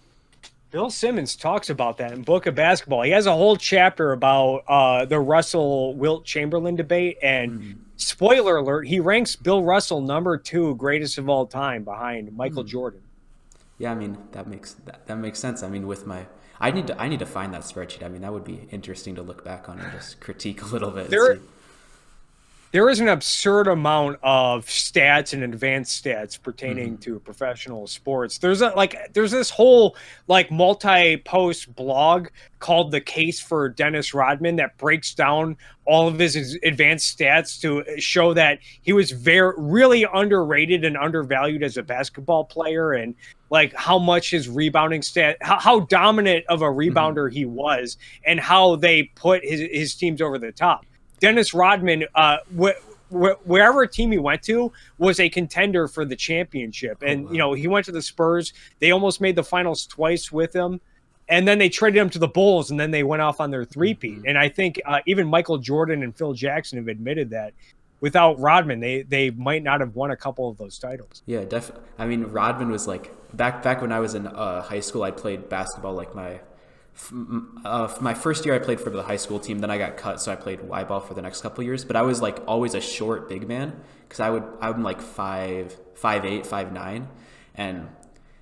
Bill Simmons talks about that in Book of Basketball. He has a whole chapter about the Russell-Wilt Chamberlain debate, and spoiler alert, he ranks Bill Russell number 2 greatest of all time behind Michael Jordan.
Yeah, I mean that makes sense. I mean, with I need to find that spreadsheet. I mean, that would be interesting to look back on and just critique a little bit.
There is an absurd amount of stats and advanced stats pertaining to professional sports. There's this whole like multi-post blog called The Case for Dennis Rodman that breaks down all of his advanced stats to show that he was really underrated and undervalued as a basketball player, and like how much his rebounding how dominant of a rebounder he was, and how they put his teams over the top. Dennis Rodman, wherever team he went to, was a contender for the championship. And, he went to the Spurs. They almost made the finals twice with him. and then they traded him to the Bulls, and then they went off on their three-peat. And I think even Michael Jordan and Phil Jackson have admitted that without Rodman, they might not have won a couple of those titles.
Yeah, definitely. I mean, Rodman was like back when I was in high school. I played basketball like my first year. I played for the high school team. Then I got cut, so I played Y-ball for the next couple of years. But I was like always a short big man because I'm like 5'8", 5'9", and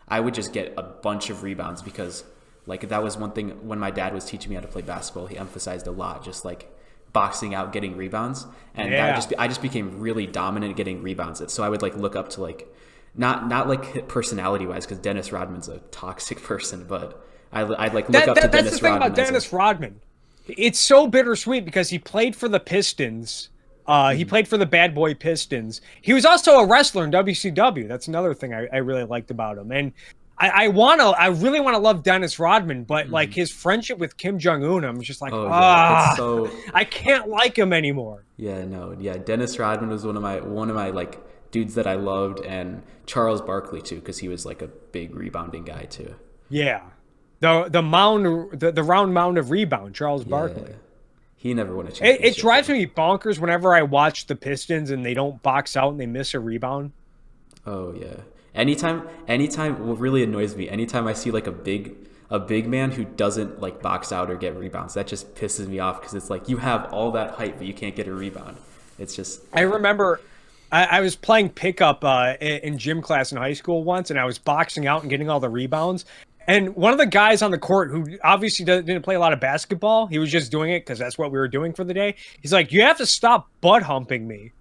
I would just get a bunch of rebounds because like that was one thing when my dad was teaching me how to play basketball. He emphasized a lot, just like boxing out, getting rebounds, and I just became really dominant at getting rebounds. So I would like look up to like not like personality wise because Dennis Rodman's a toxic person, but I'd like look up to Dennis Rodman.
That's the thing about Dennis Rodman. It's so bittersweet because he played for the Pistons. He played for the Bad Boy Pistons. He was also a wrestler in WCW. That's another thing I really liked about him. And I really want to love Dennis Rodman, but like his friendship with Kim Jong-un, I'm just like, I can't like him anymore.
Yeah, no, yeah. Dennis Rodman was one of my like dudes that I loved, and Charles Barkley too, because he was like a big rebounding guy too.
Yeah, the round mound of rebound, Charles Barkley.
He never won a championship.
It drives me bonkers whenever I watch the Pistons and they don't box out and they miss a rebound.
Oh yeah. Anytime, what really annoys me, anytime I see like a big man who doesn't like box out or get rebounds, that just pisses me off because it's like you have all that height, but you can't get a rebound. It's just.
I remember I was playing pickup in gym class in high school once, and I was boxing out and getting all the rebounds. And one of the guys on the court who obviously didn't play a lot of basketball, he was just doing it because that's what we were doing for the day. He's like, "You have to stop butt humping me."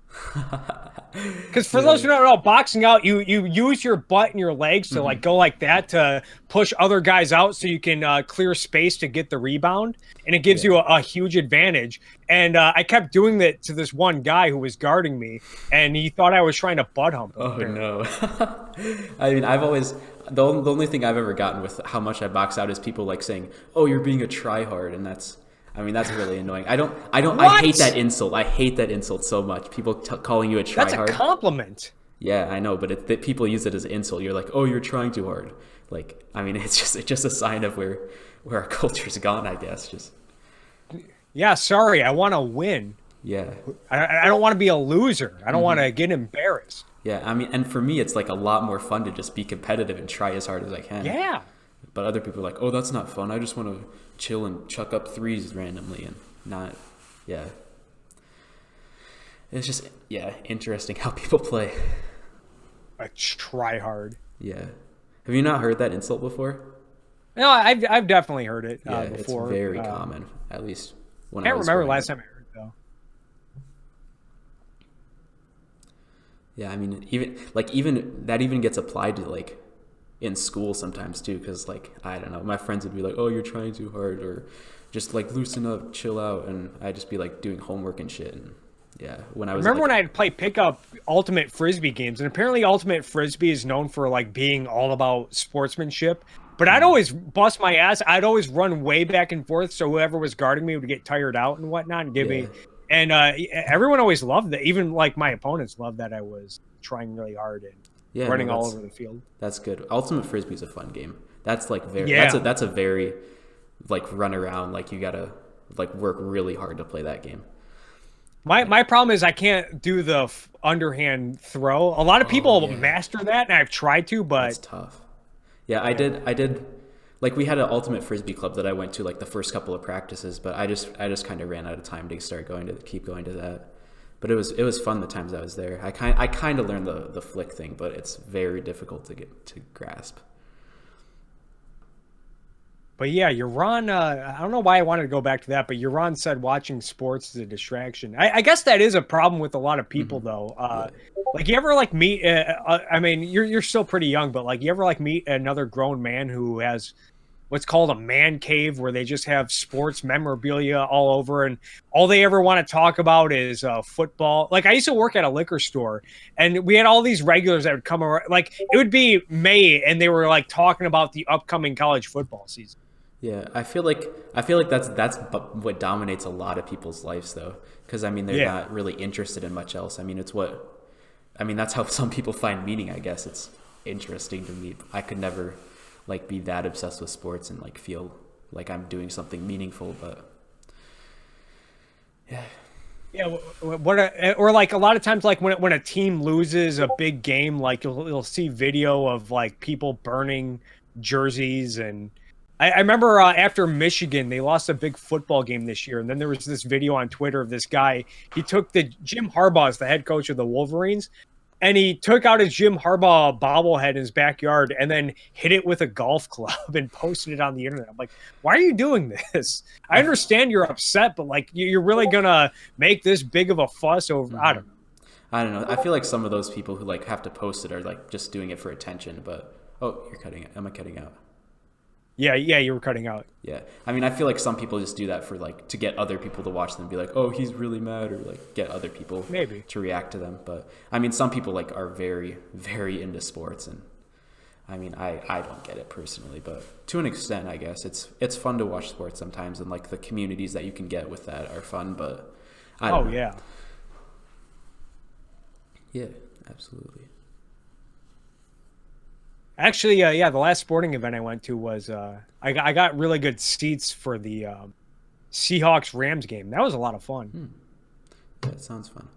Because for those who don't know, boxing out, you use your butt and your legs to like go like that to push other guys out so you can clear space to get the rebound, and it gives you a huge advantage. And I kept doing that to this one guy who was guarding me, and he thought I was trying to butt hump him.
Oh no! I mean, I've always the only thing I've ever gotten with how much I box out is people like saying, "Oh, you're being a TriHard," and that's really annoying. I hate that insult. I hate that insult so much. People calling you a tryhard.
That's a compliment.
Yeah, I know, but people use it as an insult. You're like, oh, you're trying too hard. Like, I mean, it's just a sign of where our culture's gone, I guess. Just.
Yeah, sorry. I want to win.
Yeah.
I don't want to be a loser. I don't want to get embarrassed.
Yeah, I mean, and for me, it's like a lot more fun to just be competitive and try as hard as I can.
Yeah.
But other people are like, oh, that's not fun. I just want to chill and chuck up threes randomly and not, It's just, interesting how people play.
A tryhard.
Yeah. Have you not heard that insult before?
No, I've definitely heard it before.
It's very common, at least when
I can't remember last time I heard it, though.
Yeah, I mean, even that even gets applied to, like, in school sometimes too, because like I don't know, my friends would be like, "Oh, you're trying too hard," or just like loosen up, chill out, and I'd just be like doing homework and shit. And when I was
when I'd play pickup ultimate frisbee games, and apparently ultimate frisbee is known for like being all about sportsmanship. But I'd always bust my ass. I'd always run way back and forth, so whoever was guarding me would get tired out and whatnot, and give me. And everyone always loved that. Even like my opponents loved that I was trying really hard and. Running all over the field. That's good.
Ultimate Frisbee is a fun game. That's like that's a very like run around, like you gotta like work really hard to play that game.
My problem is I can't do the underhand throw. A lot of people master that, and I've tried to, but
it's tough. Yeah, I did. Like we had an Ultimate Frisbee club that I went to like the first couple of practices, but I just kind of ran out of time to keep going to that. But it was fun the times I was there. I kind of learned the flick thing, but it's very difficult to get to grasp.
But yeah, Yaron, I don't know why I wanted to go back to that, but Yaron said watching sports is a distraction. I guess that is a problem with a lot of people, though. Like, you ever, like, meet, I mean, you're still pretty young, but, like, you ever, like, meet another grown man who has what's called a man cave, where they just have sports memorabilia all over, and all they ever want to talk about is football. Like, I used to work at a liquor store, and we had all these regulars that would come around. Like, it would be May, and they were like talking about the upcoming college football season.
Yeah, I feel like that's what dominates a lot of people's lives, though, because I mean they're not really interested in much else. I mean that's how some people find meaning. I guess it's interesting to me. I could never like be that obsessed with sports and like feel like I'm doing something meaningful, but yeah.
Yeah, or like a lot of times, like when a team loses a big game, like you'll see video of like people burning jerseys, and I remember after Michigan, they lost a big football game this year, and then there was this video on Twitter of this guy. He took the Jim Harbaugh is the head coach of the Wolverines, and he took out his Jim Harbaugh bobblehead in his backyard and then hit it with a golf club and posted it on the internet. I'm like, why are you doing this? I understand you're upset, but like, you're really gonna make this big of a fuss over? I don't know.
I don't know. I feel like some of those people who like have to post it are like just doing it for attention. But you're cutting it. Am I cutting out?
Yeah, you were cutting out.
Yeah. I mean, I feel like some people just do that for like to get other people to watch them and be like, oh, he's really mad, or like get other people
maybe
to react to them. But I mean, some people like are very, very into sports, and I mean, I don't get it personally, but to an extent, I guess it's fun to watch sports sometimes, and like the communities that you can get with that are fun. But I don't know. Yeah, absolutely.
Actually, the last sporting event I went to was I got really good seats for the Seahawks-Rams game. That was a lot of fun.
Yeah, it sounds fun.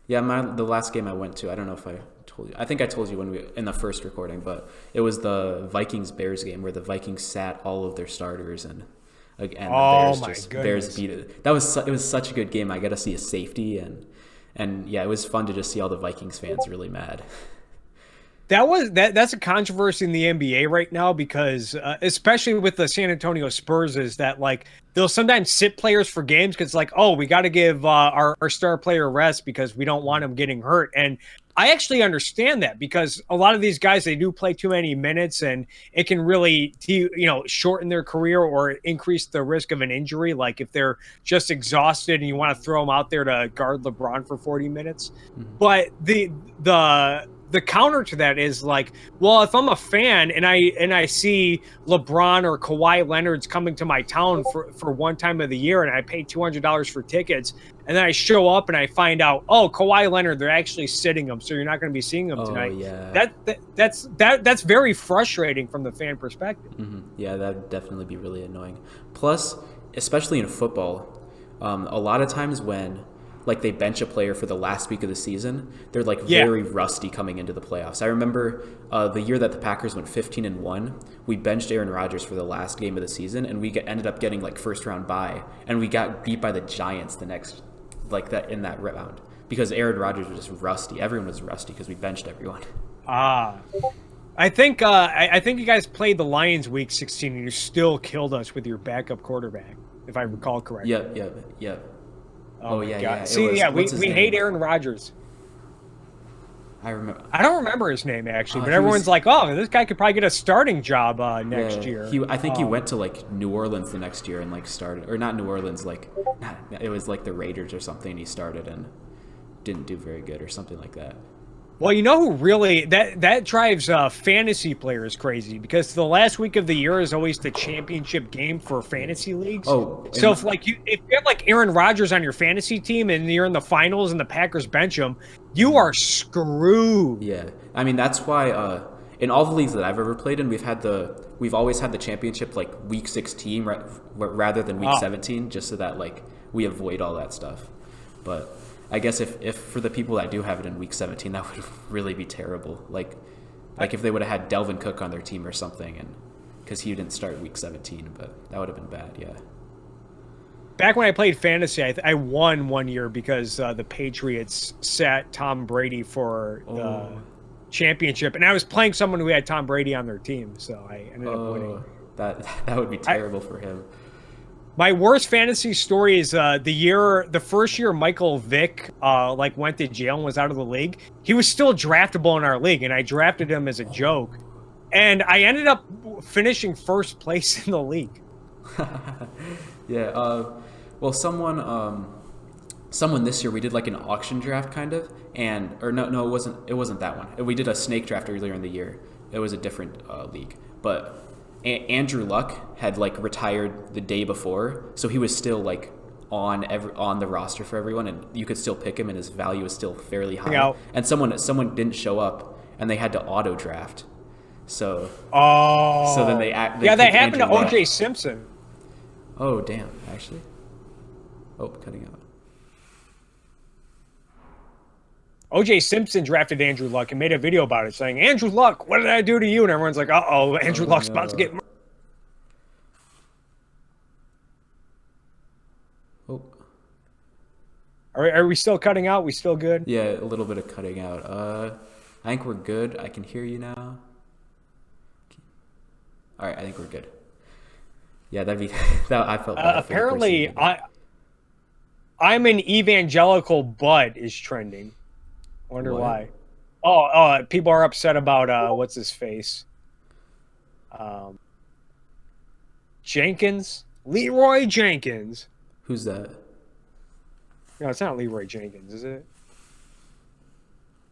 Yeah, the last game I went to, I don't know if I told you. I think I told you when we in the first recording, but it was the Vikings-Bears game where the Vikings sat all of their starters and the Bears beat it. It was such a good game. I got to see a safety and yeah, it was fun to just see all the Vikings fans really mad.
That's a controversy in the NBA right now because especially with the San Antonio Spurs is that like they'll sometimes sit players for games because like, oh, we got to give our star player rest because we don't want him getting hurt. And I actually understand that because a lot of these guys, they do play too many minutes and it can really, shorten their career or increase the risk of an injury. Like if they're just exhausted and you want to throw them out there to guard LeBron for 40 minutes. Mm-hmm. But the counter to that is like, well, if I'm a fan and I see LeBron or Kawhi Leonard's coming to my town for one time of the year and I pay $200 for tickets and then I show up and I find out, oh, Kawhi Leonard, they're actually sitting him, so you're not going to be seeing him tonight.
Yeah.
That's very frustrating from the fan perspective.
Mm-hmm. Yeah, that would definitely be really annoying. Plus, especially in football, a lot of times when like they bench a player for the last week of the season, they're like very rusty coming into the playoffs. I remember the year that the Packers went 15-1, we benched Aaron Rodgers for the last game of the season, and we ended up getting like first round bye, and we got beat by the Giants the next in that round because Aaron Rodgers was just rusty. Everyone was rusty because we benched everyone.
I think you guys played the Lions week 16 and you still killed us with your backup quarterback, if I recall correctly.
Yeah.
Oh yeah, God. Yeah. We hate Aaron Rodgers.
I remember.
I don't remember his name actually, but everyone's like, "Oh, this guy could probably get a starting job next year."
I think he went to like New Orleans the next year and like started, or not New Orleans, it was like the Raiders or something. And he started and didn't do very good or something like that.
Well, you know who really that drives fantasy players crazy because the last week of the year is always the championship game for fantasy leagues.
Oh,
so if you have like Aaron Rodgers on your fantasy team and you're in the finals and the Packers bench him, you are screwed.
Yeah, I mean that's why in all the leagues that I've ever played in, we've always had the championship like week 16 rather than week 17, just so that like we avoid all that stuff. But I guess if for the people that do have it in week 17, that would really be terrible. Like if they would have had Delvin Cook on their team or something, and because he didn't start week 17, but that would have been bad. Yeah.
Back when I played fantasy, I won one year because the Patriots sat Tom Brady for the championship, and I was playing someone who had Tom Brady on their team, so I ended up winning.
That would be terrible for him.
My worst fantasy story is the first year Michael Vick went to jail and was out of the league. He was still draftable in our league, and I drafted him as a joke. And I ended up finishing first place in the league.
Yeah. Well, someone this year we did like an auction draft kind of, no, it wasn't that one. We did a snake draft earlier in the year. It was a different league, but Andrew Luck had like retired the day before, so he was still like on the roster for everyone, and you could still pick him, and his value was still fairly high. And someone didn't show up, and they had to auto draft. So
Oh.
then they
that
picked
happened
Andrew
to
Luck.
O.J. Simpson.
Oh damn! Actually, cutting out.
O.J. Simpson drafted Andrew Luck and made a video about it, saying, "Andrew Luck, what did I do to you?" And everyone's like, "Uh-oh, Andrew Luck's about to get."
Oh.
Are we still cutting out? We still good?
Yeah, a little bit of cutting out. I think we're good. I can hear you now. All right, I think we're good. Yeah, that'd be that. I felt bad.
Apparently, I'm an evangelical butt is trending. Wonder
What?
why. Oh, people are upset about what's his face? Jenkins, Leroy Jenkins.
Who's that?
No, it's not Leroy Jenkins, is it?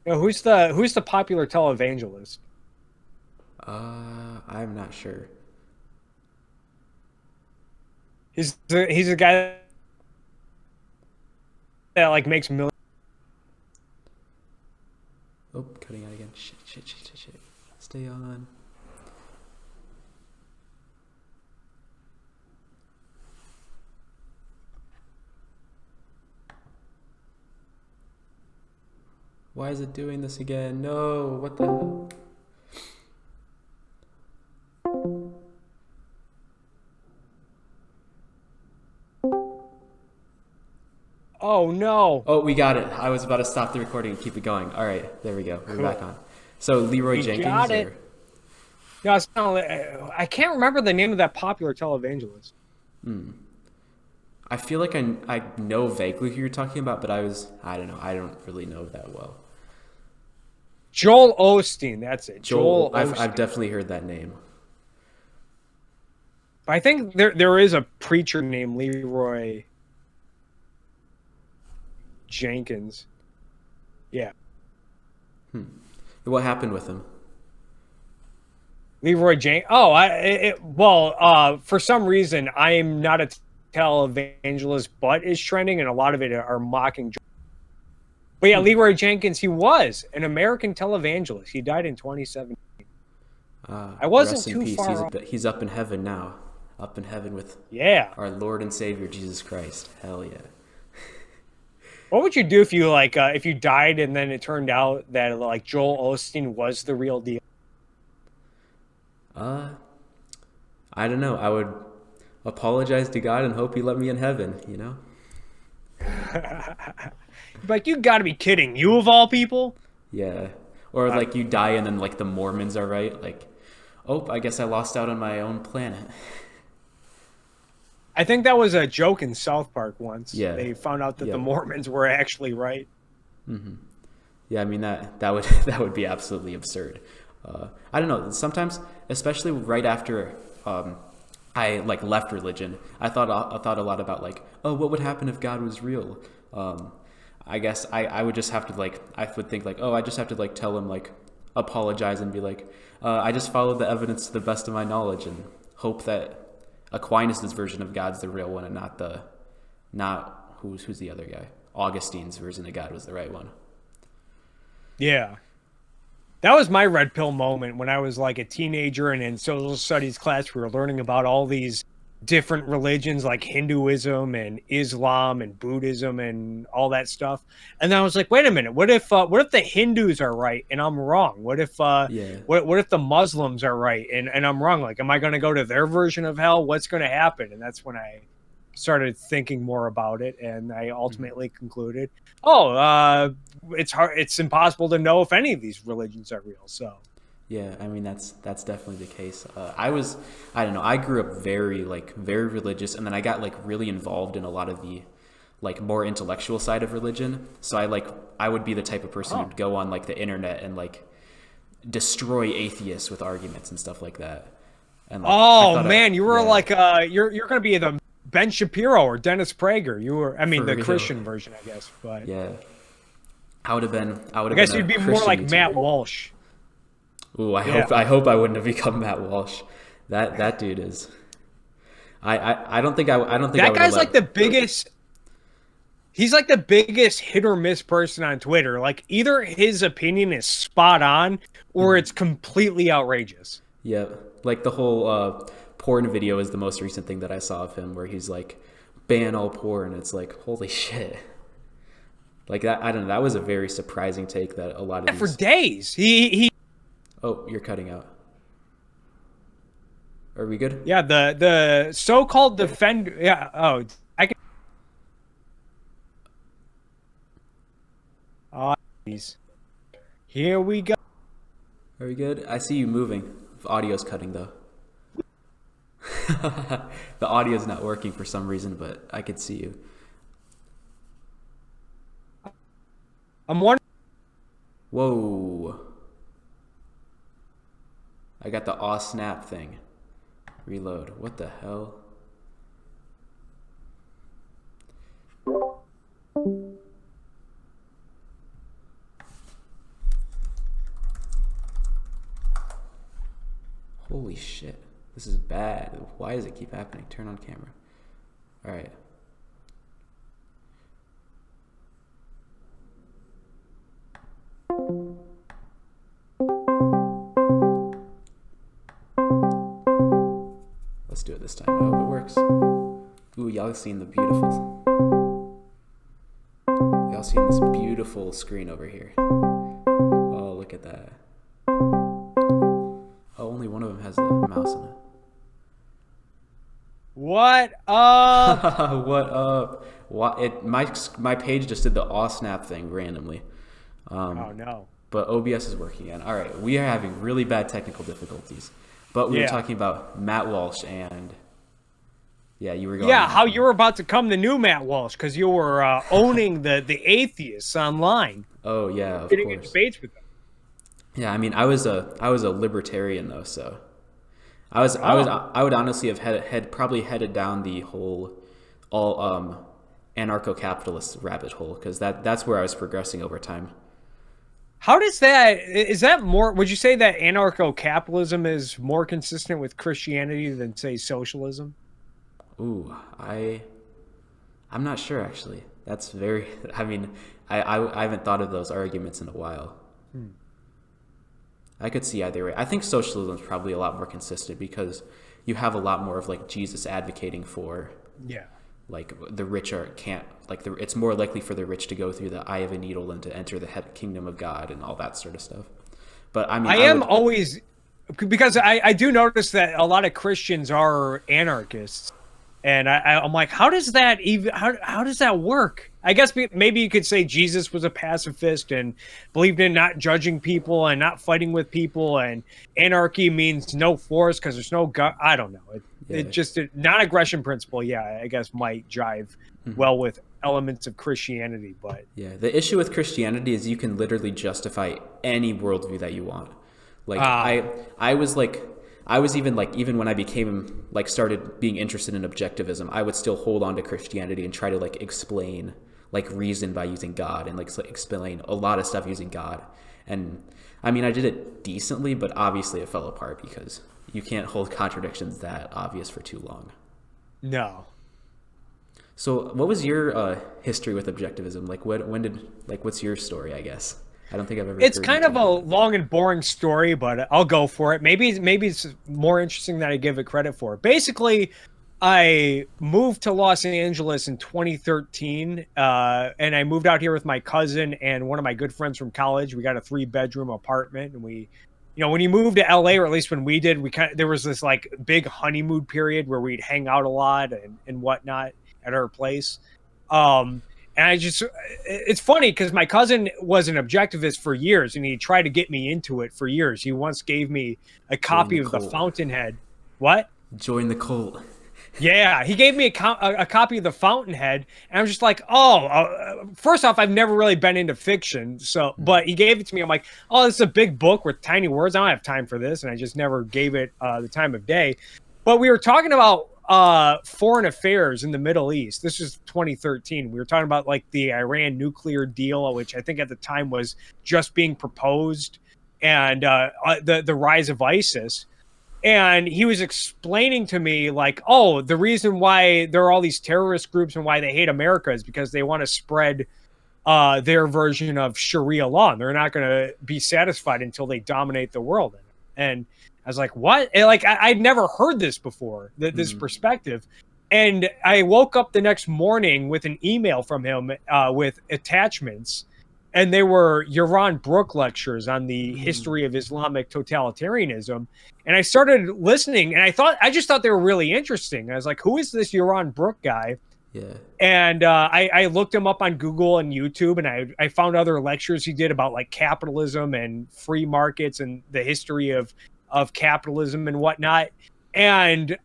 No, who's the popular televangelist?
I'm not sure.
He's a guy that like makes millions.
Oh, cutting out again. Shit. Stay on. Why is it doing this again? No, what the hell?
Oh no!
Oh, we got it. I was about to stop the recording and keep it going. All right, there we go. We're back on. So Leroy Jenkins.
Got it. No, it's not, I can't remember the name of that popular televangelist.
I feel like I know vaguely who you're talking about, but I don't know. I don't really know that well.
Joel Osteen, that's it. Joel Osteen.
I've definitely heard that name.
I think there is a preacher named Leroy Jenkins. Yeah.
What happened with him?
Leroy Jenkins. For some reason, I am not a televangelist, but is trending, and a lot of it are mocking. But yeah, Leroy Jenkins, he was an American televangelist. He died in 2017. I wasn't too far off.
He's up in heaven now. Up in heaven with
our
Lord and Savior Jesus Christ. Hell yeah.
What would you do if you died and then it turned out that like Joel Osteen was the real deal?
I don't know. I would apologize to God and hope he let me in heaven, you know?
Like, you gotta be kidding. You of all people?
Yeah. Or like you die and then like the Mormons are right. Like, oh, I guess I lost out on my own planet.
I think that was a joke in South Park once.
Yeah.
They found out that the Mormons were actually right.
Mm-hmm. Yeah, I mean that would be absolutely absurd. I don't know. Sometimes, especially right after I like left religion, I thought a lot about like, oh, what would happen if God was real? I guess I would just have to I would think like, oh, I just have to like tell him like apologize and be like, I just followed the evidence to the best of my knowledge and hope that Aquinas' version of God's the real one and not who's the other guy? Augustine's version of God was the right one.
Yeah. That was my red pill moment when I was like a teenager, and in social studies class we were learning about all these different religions like Hinduism and Islam and Buddhism and all that stuff. And then I was like, wait a minute, what if the Hindus are right and I'm wrong? What if what if the Muslims are right and I'm wrong? Like, am I going to go to their version of hell? What's going to happen? And that's when I started thinking more about it, and I ultimately concluded, it's impossible to know if any of these religions are real. So
yeah, I mean that's definitely the case. I don't know, I grew up very religious, and then I got like really involved in a lot of the like more intellectual side of religion. So I would be the type of person who'd go on like the internet and like destroy atheists with arguments and stuff like that. And like,
you were like you're going to be the Ben Shapiro or Dennis Prager. You were, I mean, the Christian version, I guess. But
yeah, I would have been. I
guess you'd be more like Matt Walsh.
Ooh, I hope I wouldn't have become Matt Walsh. That dude is. I don't think
that guy's like the biggest. He's like the biggest hit or miss person on Twitter. Like either his opinion is spot on or it's completely outrageous.
Yeah, like the whole porn video is the most recent thing that I saw of him, where he's like, ban all porn. It's like, holy shit. Like that, I don't know. That was a very surprising take that a lot of
For days. He.
Oh, you're cutting out. Are we good?
Yeah, the so-called defender. Yeah. Oh, I can. Oh, geez. Here we go.
Are we good? I see you moving. Audio's cutting though. The audio's not working for some reason, but I could see you.
I'm wondering.
Whoa. I got the aw snap thing. Reload. What the hell? Holy shit. This is bad. Why does it keep happening? Turn on camera. All right. Let's do it this time. I hope it works. Ooh, y'all seen the beautiful... Y'all seen this beautiful screen over here. Oh, look at that. Oh, only one of them has the mouse on it.
What up?
What up? My page just did the aw snap thing randomly.
Oh no.
But OBS is working again. All right, we are having really bad technical difficulties. But we were talking about Matt Walsh and you were going.
Yeah, how you were about to come the new Matt Walsh because you were owning the atheists online.
Oh yeah, of
getting
course.
in debates with them.
Yeah, I mean, I was a libertarian though, so I would honestly have probably headed down the whole all anarcho-capitalist rabbit hole, because that's where I was progressing over time.
How does that, is that more, would you say that anarcho-capitalism is more consistent with Christianity than, say, socialism?
Ooh, I'm not sure, actually. That's very, I mean, I haven't thought of those arguments in a while. I could see either way. I think socialism is probably a lot more consistent because you have a lot more of like Jesus advocating for, like the rich it's more likely for the rich to go through the eye of a needle than to enter the kingdom of God and all that sort of stuff. But I mean,
always, because I do notice that a lot of Christians are anarchists, and I'm like, how does that even, how does that work? I guess maybe you could say Jesus was a pacifist and believed in not judging people and not fighting with people, and anarchy means no force because there's no God. I don't know. It just a non-aggression principle. Yeah, I guess might jive well with elements of Christianity, but
the issue with Christianity is you can literally justify any worldview that you want. Like I was even when I became started being interested in objectivism, I would still hold on to Christianity and try to explain reason by using God and explain a lot of stuff using God. And I mean, I did it decently, but obviously it fell apart because you can't hold contradictions that obvious for too long.
No.
So what was your history with objectivism? What's your story, I guess? I don't think I've ever
It's kind of a long and boring story, but I'll go for it. Maybe it's more interesting than I give it credit for. Basically, I moved to Los Angeles in 2013, and I moved out here with my cousin and one of my good friends from college. We got a 3-bedroom apartment, and we, when you move to LA, or at least when we did, there was this big honeymoon period where we'd hang out a lot and whatnot at our place. And it's funny because my cousin was an objectivist for years, and he tried to get me into it for years. He once gave me a copy of The Fountainhead. What?
Join the cult.
Yeah, he gave me a copy of The Fountainhead, and I'm just like, first off, I've never really been into fiction, but he gave it to me. I'm like, this is a big book with tiny words. I don't have time for this, and I just never gave it the time of day. But we were talking about foreign affairs in the Middle East. This was 2013. We were talking about the Iran nuclear deal, which I think at the time was just being proposed, and the rise of ISIS. And he was explaining to me like, oh, the reason why there are all these terrorist groups and why they hate America is because they want to spread their version of Sharia law. And they're not going to be satisfied until they dominate the world. And I was like, what? And like, I'd never heard this before, this perspective. And I woke up the next morning with an email from him with attachments. And they were Yaron Brook lectures on the history of Islamic totalitarianism. And I started listening, and I just thought they were really interesting. I was like, who is this Yaron Brook guy?
Yeah.
And I looked him up on Google and YouTube, and I found other lectures he did about like capitalism and free markets and the history of capitalism and whatnot. And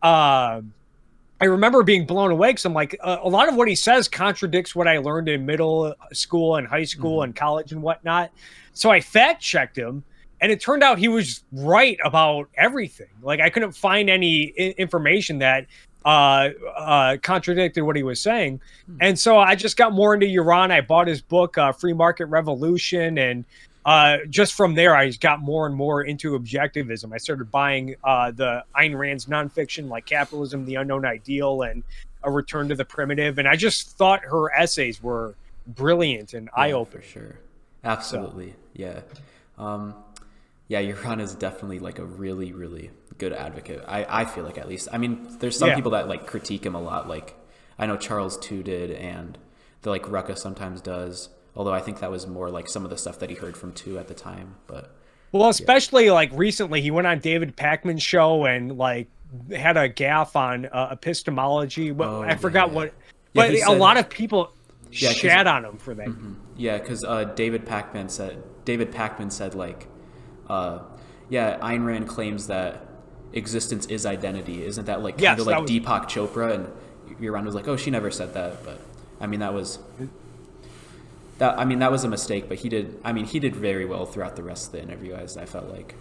I remember being blown away because I'm like, a lot of what he says contradicts what I learned in middle school and high school and college and whatnot. So I fact checked him, and it turned out he was right about everything. Like I couldn't find any information that contradicted what he was saying. And so I just got more into Yaron. I bought his book, Free Market Revolution, and just from there, I got more and more into objectivism. I started buying the Ayn Rand's nonfiction, like Capitalism, the Unknown Ideal, and A Return to the Primitive. And I just thought her essays were brilliant and eye-opening.
For sure. Absolutely. So. Yeah. Yeah, Yaron is definitely like a really, really good advocate. I feel like, at least. I mean, there's some people that like critique him a lot. Like I know Charles too did, and the like Rucka sometimes does. Although I think that was more like some of the stuff that he heard from Tu at the time. But
well, especially like recently, he went on David Pakman's show and like had a gaffe on epistemology. I forgot what, but a lot of people shat on him for that.
Yeah, because David Pakman said like, Ayn Rand claims that existence is identity. Isn't that like kind of like Deepak Chopra? And Yaron was like, oh, she never said that. But I mean, that was a mistake, but he did very well throughout the rest of the interview, as I felt like.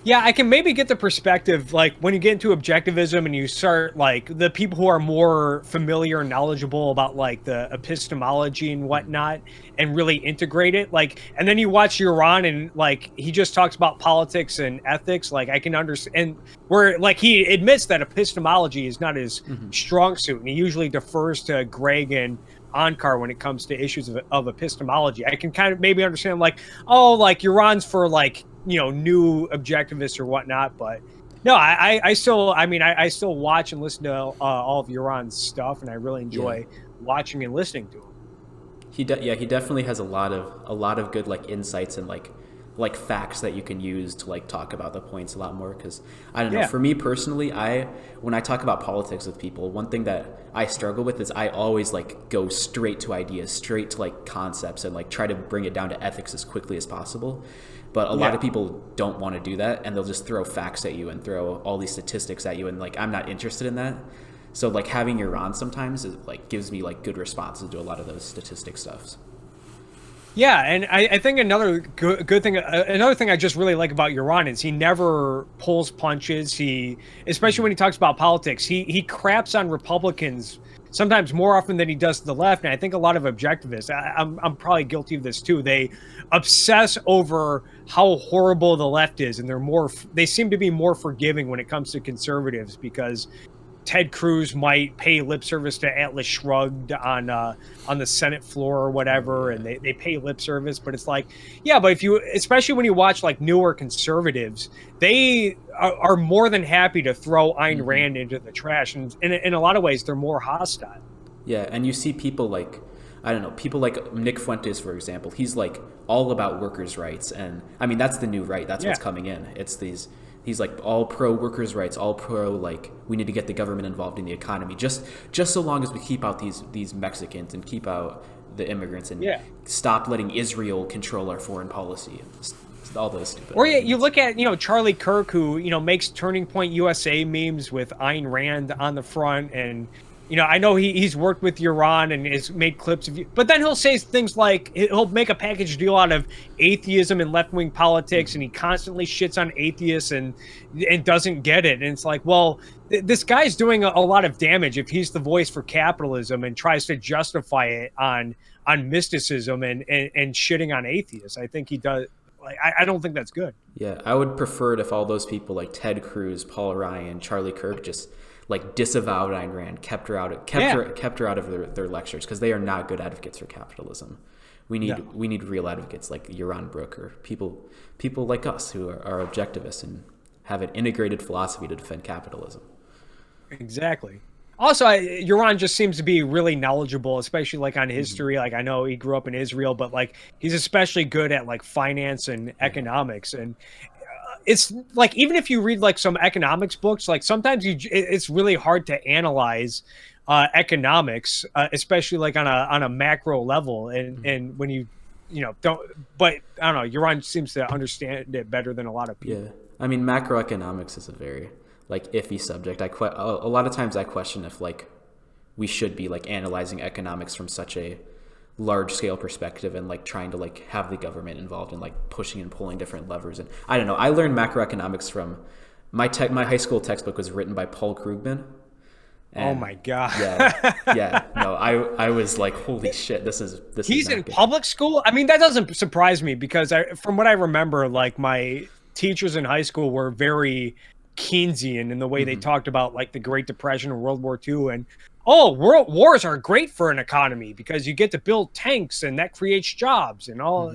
Yeah, I can maybe get the perspective, like when you get into objectivism and you start like the people who are more familiar and knowledgeable about like the epistemology and whatnot and really integrate it, like, and then you watch Yaron and like he just talks about politics and ethics, like I can understand where like he admits that epistemology is not his strong suit, and he usually defers to Greg and Onkar when it comes to issues of epistemology. I can kind of maybe understand like, oh, like Yaron's for like, you know, new objectivists or whatnot, but no, I still watch and listen to all of Yaron's stuff, and I really enjoy watching and listening to him.
He definitely has a lot of good like insights and like facts that you can use to like talk about the points a lot more. Because I don't know, for me personally, when I talk about politics with people, one thing that I struggle with is I always like go straight to ideas, straight to like concepts, and like try to bring it down to ethics as quickly as possible. But a lot of people don't want to do that, and they'll just throw facts at you and throw all these statistics at you, and like I'm not interested in that. So like having Yaron sometimes like gives me like good responses to a lot of those statistic stuffs.
Yeah, and I think another good thing, another thing I just really like about Yaron is he never pulls punches. Especially when he talks about politics, he craps on Republicans sometimes more often than he does to the left. And I think a lot of objectivists, I'm probably guilty of this too, they obsess over how horrible the left is, and they seem to be more forgiving when it comes to conservatives because Ted Cruz might pay lip service to Atlas Shrugged on the Senate floor or whatever, and they pay lip service, but it's like, yeah, but especially when you watch like newer conservatives, they are more than happy to throw Ayn Rand into the trash, and in a lot of ways they're more hostile. Yeah,
and you see people like, I don't know, people like Nick Fuentes, for example. He's like all about workers' rights, and I mean that's the new right. That's what's coming in. It's these. He's like all pro workers' rights, all pro like we need to get the government involved in the economy. Just so long as we keep out these Mexicans and keep out the immigrants and stop letting Israel control our foreign policy. All those stupid.
Or you look at Charlie Kirk, who makes Turning Point USA memes with Ayn Rand on the front, and I know he's worked with Yaron and has made clips of you, but then he'll say things like he'll make a package deal out of atheism and left-wing politics, and he constantly shits on atheists and doesn't get it. And it's like, well, this guy's doing a lot of damage if he's the voice for capitalism and tries to justify it on mysticism and shitting on atheists. I think he does Like, I don't think that's good.
Yeah, I would prefer it if all those people like Ted Cruz, Paul Ryan, Charlie Kirk just like disavowed Ayn Rand, kept her out of their lectures because they are not good advocates for capitalism. We need real advocates like Yaron Brook or people like us who are objectivists and have an integrated philosophy to defend capitalism.
Exactly. Also, Yaron just seems to be really knowledgeable, especially like on history. Like, I know he grew up in Israel, but like he's especially good at like finance and economics. And it's like, even if you read like some economics books, like sometimes it's really hard to analyze economics, especially like on a macro level. And when you don't, but I don't know, Yaron seems to understand it better than a lot of people.
Yeah, I mean, macroeconomics is a very like iffy subject. A lot of times I question if like we should be like analyzing economics from such a large scale perspective and like trying to like have the government involved in like pushing and pulling different levers. And I don't know. I learned macroeconomics from my high school textbook was written by Paul Krugman.
Oh my God.
Yeah. No, I was like, holy shit, this is
He's in public school? I mean, that doesn't surprise me because from what I remember, like my teachers in high school were very Keynesian in the way they talked about like the Great Depression and World War II, and world wars are great for an economy because you get to build tanks and that creates jobs and all.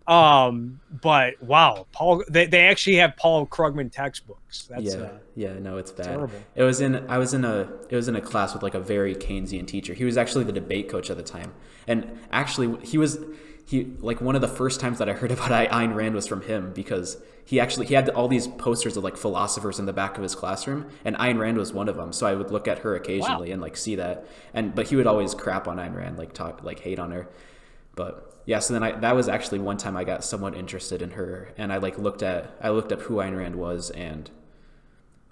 But wow, they actually have Paul Krugman textbooks. That's
no, it's bad.
Terrible.
It was in a class with like a very Keynesian teacher. He was actually the debate coach at the time, and actually he like one of the first times that I heard about Ayn Rand was from him because he had all these posters of like philosophers in the back of his classroom, and Ayn Rand was one of them. So I would look at her occasionally and like see that, but he would always crap on Ayn Rand, like hate on her. But yeah, so then that was actually one time I got somewhat interested in her, and I looked up who Ayn Rand was and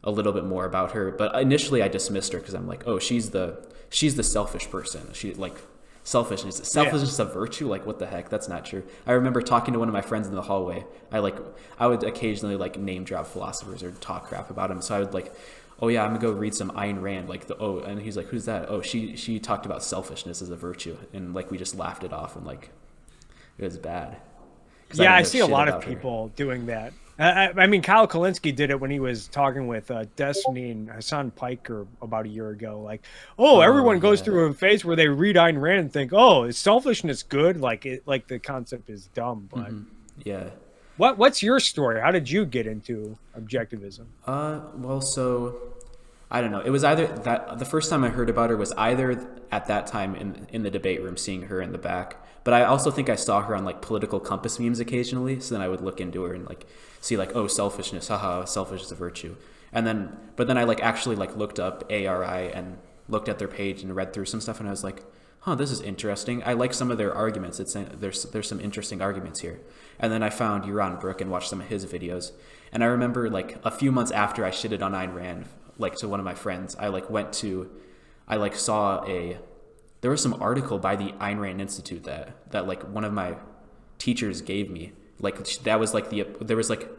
a little bit more about her. But initially I dismissed her because I'm like, oh, she's the selfish person. She like selfishness. Selfishness a virtue? Like, what the heck? That's not true. I remember talking to one of my friends in the hallway. I would occasionally like name drop philosophers or talk crap about them. So I would like, oh yeah, I'm gonna go read some Ayn Rand. And he's like, who's that? Oh, she talked about selfishness as a virtue, and like we just laughed it off, and like it was bad.
Yeah, I see a lot of people doing that. I mean, Kyle Kalinske did it when he was talking with Destiny and Hassan Piker about a year ago. Like, everyone goes through a phase where they read Ayn Rand and think, is selfishness good? Like the concept is dumb. But
yeah.
What's your story? How did you get into objectivism?
Well, so I don't know. It was either that the first time I heard about her was either at that time in the debate room, seeing her in the back. But I also think I saw her on like political compass memes occasionally. So then I would look into her and like see like, oh, selfishness, haha, selfish is a virtue. But then I like actually like looked up ARI and looked at their page and read through some stuff, and I was like, this is interesting. I like some of their arguments. There's some interesting arguments here. And then I found Yaron Brook and watched some of his videos. And I remember like a few months after I shitted on Ayn Rand, like to one of my friends, I saw there was some article by the Ayn Rand Institute that like one of my teachers gave me. Like that was like there was like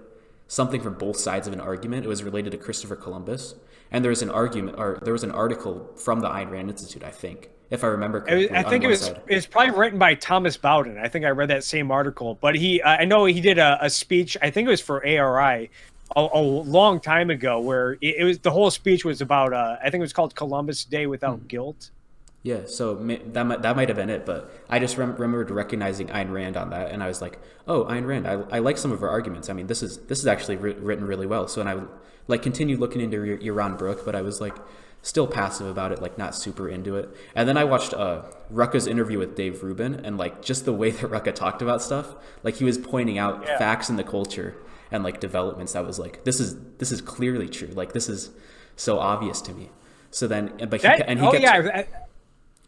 something from both sides of an argument. It was related to Christopher Columbus, and there was an article from the Ayn Rand Institute, I think, if I remember correctly.
I think it's probably written by Thomas Bowden. I think I read that same article, but I know he did a speech. I think it was for ARI a long time ago, where it was the whole speech was about. I think it was called Columbus Day Without Guilt.
Yeah, so that might have been it, but I just remembered recognizing Ayn Rand on that, and I was like, oh, Ayn Rand, I like some of her arguments. I mean, this is actually written really well. So, and I like continued looking into Yaron Brook, but I was like still passive about it, like not super into it. And then I watched Rucka's interview with Dave Rubin, and like just the way that Rucka talked about stuff, like he was pointing out facts in the culture and like developments that was like, this is clearly true. Like this is so obvious to me. So then, but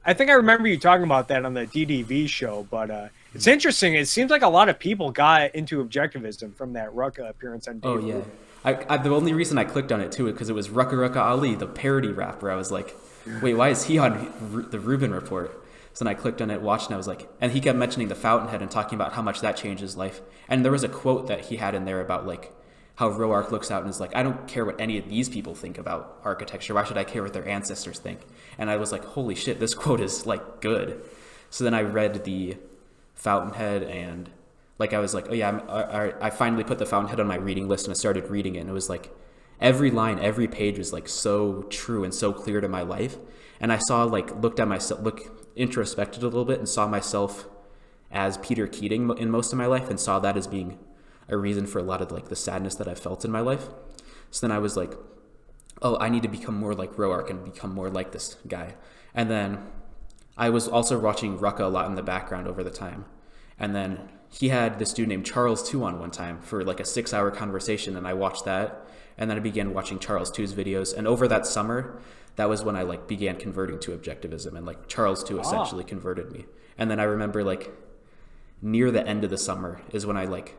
I think I remember you talking about that on the DDV show, but it's interesting. It seems like a lot of people got into objectivism from that Rucka appearance on Dave Rubin.
The only reason I clicked on it too is because it was Rucka Ali, the parody rapper. I was like, wait, why is he on the Rubin Report? So then I clicked on it, watched, and I was like, and he kept mentioning the Fountainhead and talking about how much that changed his life. And there was a quote that he had in there about like how Roark looks out and is like, I don't care what any of these people think about architecture. Why should I care what their ancestors think? And I was like, holy shit, this quote is like good. So then I read the Fountainhead and like I was like, oh yeah, I finally put the Fountainhead on my reading list and I started reading it, and it was like every line, every page was like so true and so clear to my life. And I saw looked at myself, introspected a little bit and saw myself as Peter Keating in most of my life, and saw that as being a reason for a lot of like the sadness that I felt in my life. So then I was like, oh, I need to become more like Roark and become more like this guy. And then I was also watching Rucka a lot in the background over the time. And then he had this dude named Charles Two on one time for like a 6-hour conversation, and I watched that. And then I began watching Charles Two's videos. And over that summer, that was when I like began converting to objectivism, and like Charles Two essentially converted me. And then I remember like near the end of the summer is when I like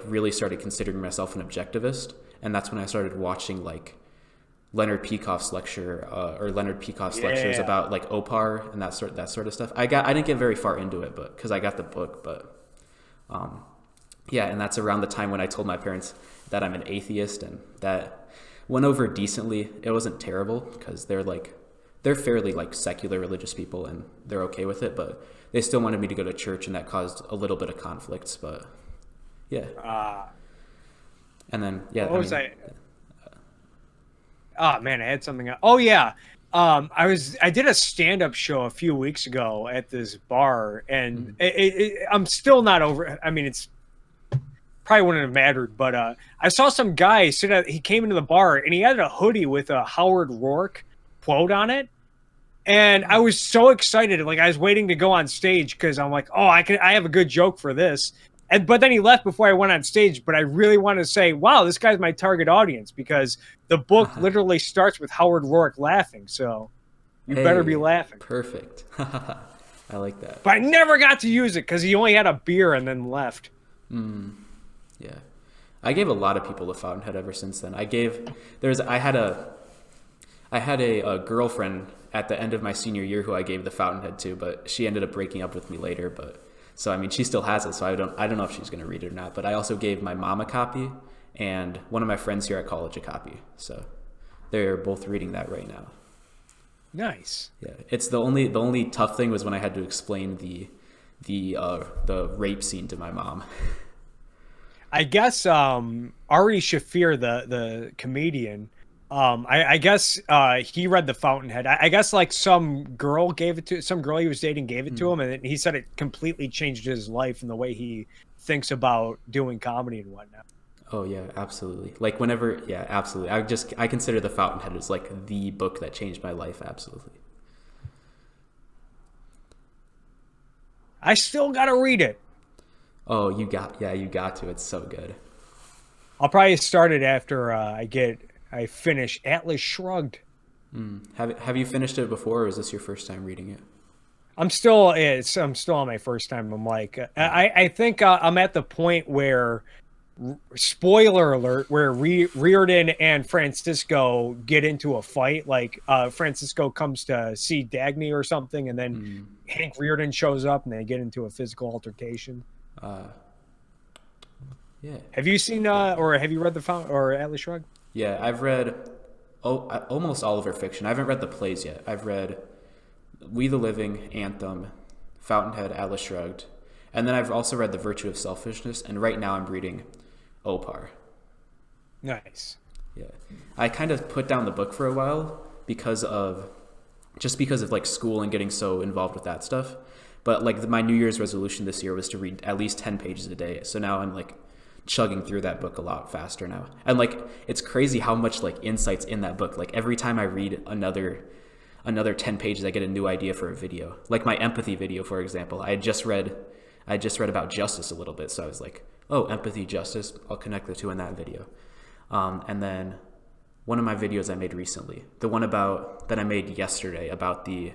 really started considering myself an objectivist. And that's when I started watching like Leonard Peikoff's lectures about like OPAR and that sort of stuff. I didn't get very far into it, but because I got the book, but yeah, and that's around the time when I told my parents that I'm an atheist, and that went over decently. It wasn't terrible because they're fairly like secular religious people and they're okay with it, but they still wanted me to go to church, and that caused a little bit of conflicts. But yeah, and then yeah,
what was I? Oh man, I had something. Oh yeah, I did a stand-up show a few weeks ago at this bar, and I'm still not over. I mean, it's probably wouldn't have mattered, but I saw some guy he came into the bar and he had a hoodie with a Howard Roark quote on it, and I was so excited. Like I was waiting to go on stage because I'm like, oh, I have a good joke for this. But then he left before I went on stage. But I really want to say, wow, this guy's my target audience, because the book literally starts with Howard Roark laughing. So you better be laughing.
Perfect. I like that.
But I never got to use it because he only had a beer and then left.
Yeah. I gave a lot of people the Fountainhead ever since then. I had a girlfriend at the end of my senior year who I gave the Fountainhead to, but she ended up breaking up with me later. But so I mean, she still has it, so I don't know if she's going to read it or not. But I also gave my mom a copy and one of my friends here at college a copy. So they're both reading that right now.
Nice.
Yeah, it's the only tough thing was when I had to explain the rape scene to my mom.
I guess Ari Shafir, the comedian, I guess he read the Fountainhead. I guess like some girl he was dating gave it to him, and he said it completely changed his life and the way he thinks about doing comedy and whatnot.
Oh yeah, absolutely. Like absolutely. I consider the Fountainhead as like the book that changed my life. Absolutely.
I still got to read it.
Oh, you got to. It's so good.
I'll probably start it after I finish Atlas Shrugged.
Have you finished it before, or is this your first time reading it?
I'm still on my first time. I'm like, I think I'm at the point where, spoiler alert, where Reardon and Francisco get into a fight. Like Francisco comes to see Dagny or something, and then Hank Reardon shows up and they get into a physical altercation.
Yeah.
Have you seen or have you read the Fountain or Atlas Shrugged?
Yeah, I've read almost all of her fiction. I haven't read the plays yet. I've read We the Living, Anthem, Fountainhead, Atlas Shrugged, and then I've also read The Virtue of Selfishness, and right now I'm reading Opar.
Nice.
Yeah. I kind of put down the book for a while because of like school and getting so involved with that stuff. But like my New Year's resolution this year was to read at least 10 pages a day. So now I'm like chugging through that book a lot faster now. And like it's crazy how much like insights in that book. Like every time I read another 10 pages, I get a new idea for a video. Like my empathy video, for example. I just read about justice a little bit, so I was like, oh, empathy, justice, I'll connect the two in that video. And then one of my videos I made recently, the one that I made yesterday about the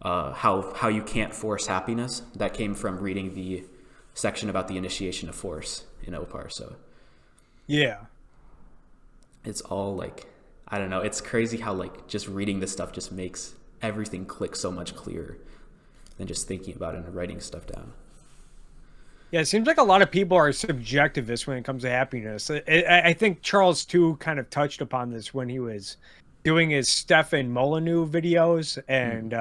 how you can't force happiness, that came from reading the section about the initiation of force in Opar. So
yeah,
it's all like, I don't know, it's crazy how like just reading this stuff just makes everything click so much clearer than just thinking about it and writing stuff down.
Yeah, it seems like a lot of people are subjectivists when it comes to happiness. I think Charles too kind of touched upon this when he was doing his Stefan Molyneux videos, and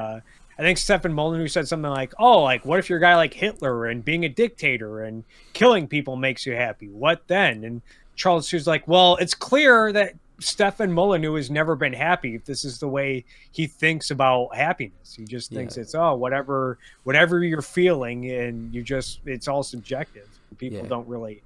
I think Stefan Molyneux said something like, "Oh, like what if you're a guy like Hitler and being a dictator and killing people makes you happy? What then?" And Charles Sue's like, "Well, it's clear that Stefan Molyneux has never been happy if this is the way he thinks about happiness. He just thinks it's whatever you're feeling, and it's all subjective. People don't really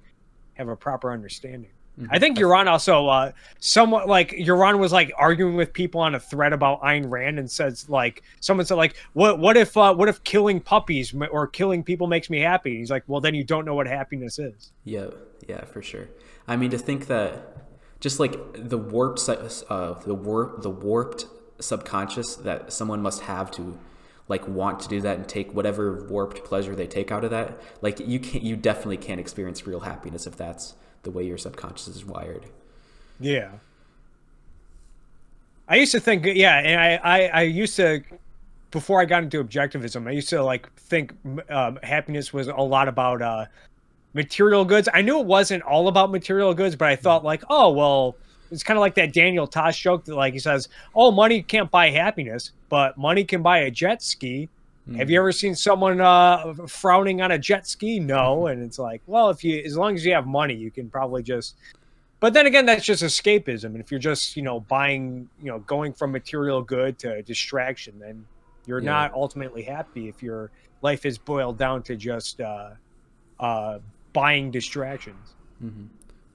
have a proper understanding." I think Uran also somewhat like Uran was like arguing with people on a thread about Ayn Rand and says like someone said like what if killing puppies or killing people makes me happy? He's like, well, then you don't know what happiness is.
Yeah, for sure. I mean, to think that just like the warped subconscious that someone must have to like want to do that and take whatever warped pleasure they take out of that, like you definitely can't experience real happiness if that's the way your subconscious is wired.
Yeah. I used to think, and I used to, before I got into objectivism, I used to like think happiness was a lot about material goods. I knew it wasn't all about material goods, but I thought like, oh, well, it's kind of like that Daniel Tosh joke that like he says, oh, money can't buy happiness, but money can buy a jet ski. Have you ever seen someone frowning on a jet ski? No. And it's like, well, as long as you have money, you can probably just, but then again, that's just escapism. And if you're just, buying, going from material good to distraction, then you're not ultimately happy if your life is boiled down to just buying distractions.
Mm-hmm.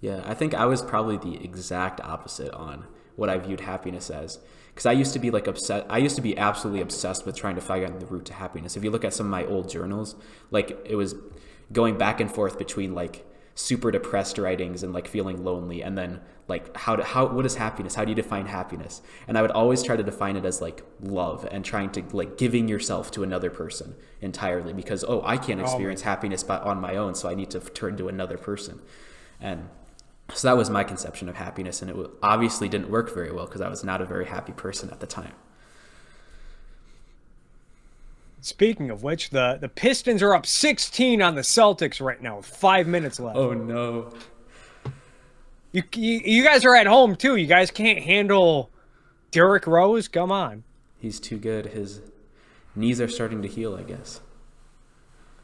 Yeah, I think I was probably the exact opposite on what I viewed happiness as. Because I used to be like I used to be absolutely obsessed with trying to find out the route to happiness. If you look at some of my old journals, like it was going back and forth between like super depressed writings and like feeling lonely, and then like what is happiness? How do you define happiness? And I would always try to define it as like love and trying to like giving yourself to another person entirely, because I can't experience happiness on my own, so I need to turn to another person. And so that was my conception of happiness, and it obviously didn't work very well because I was not a very happy person at the time.
Speaking of which, the Pistons are up 16 on the Celtics right now with 5 minutes left.
Oh, no.
You guys are at home, too. You guys can't handle Derrick Rose? Come on.
He's too good. His knees are starting to heal, I guess.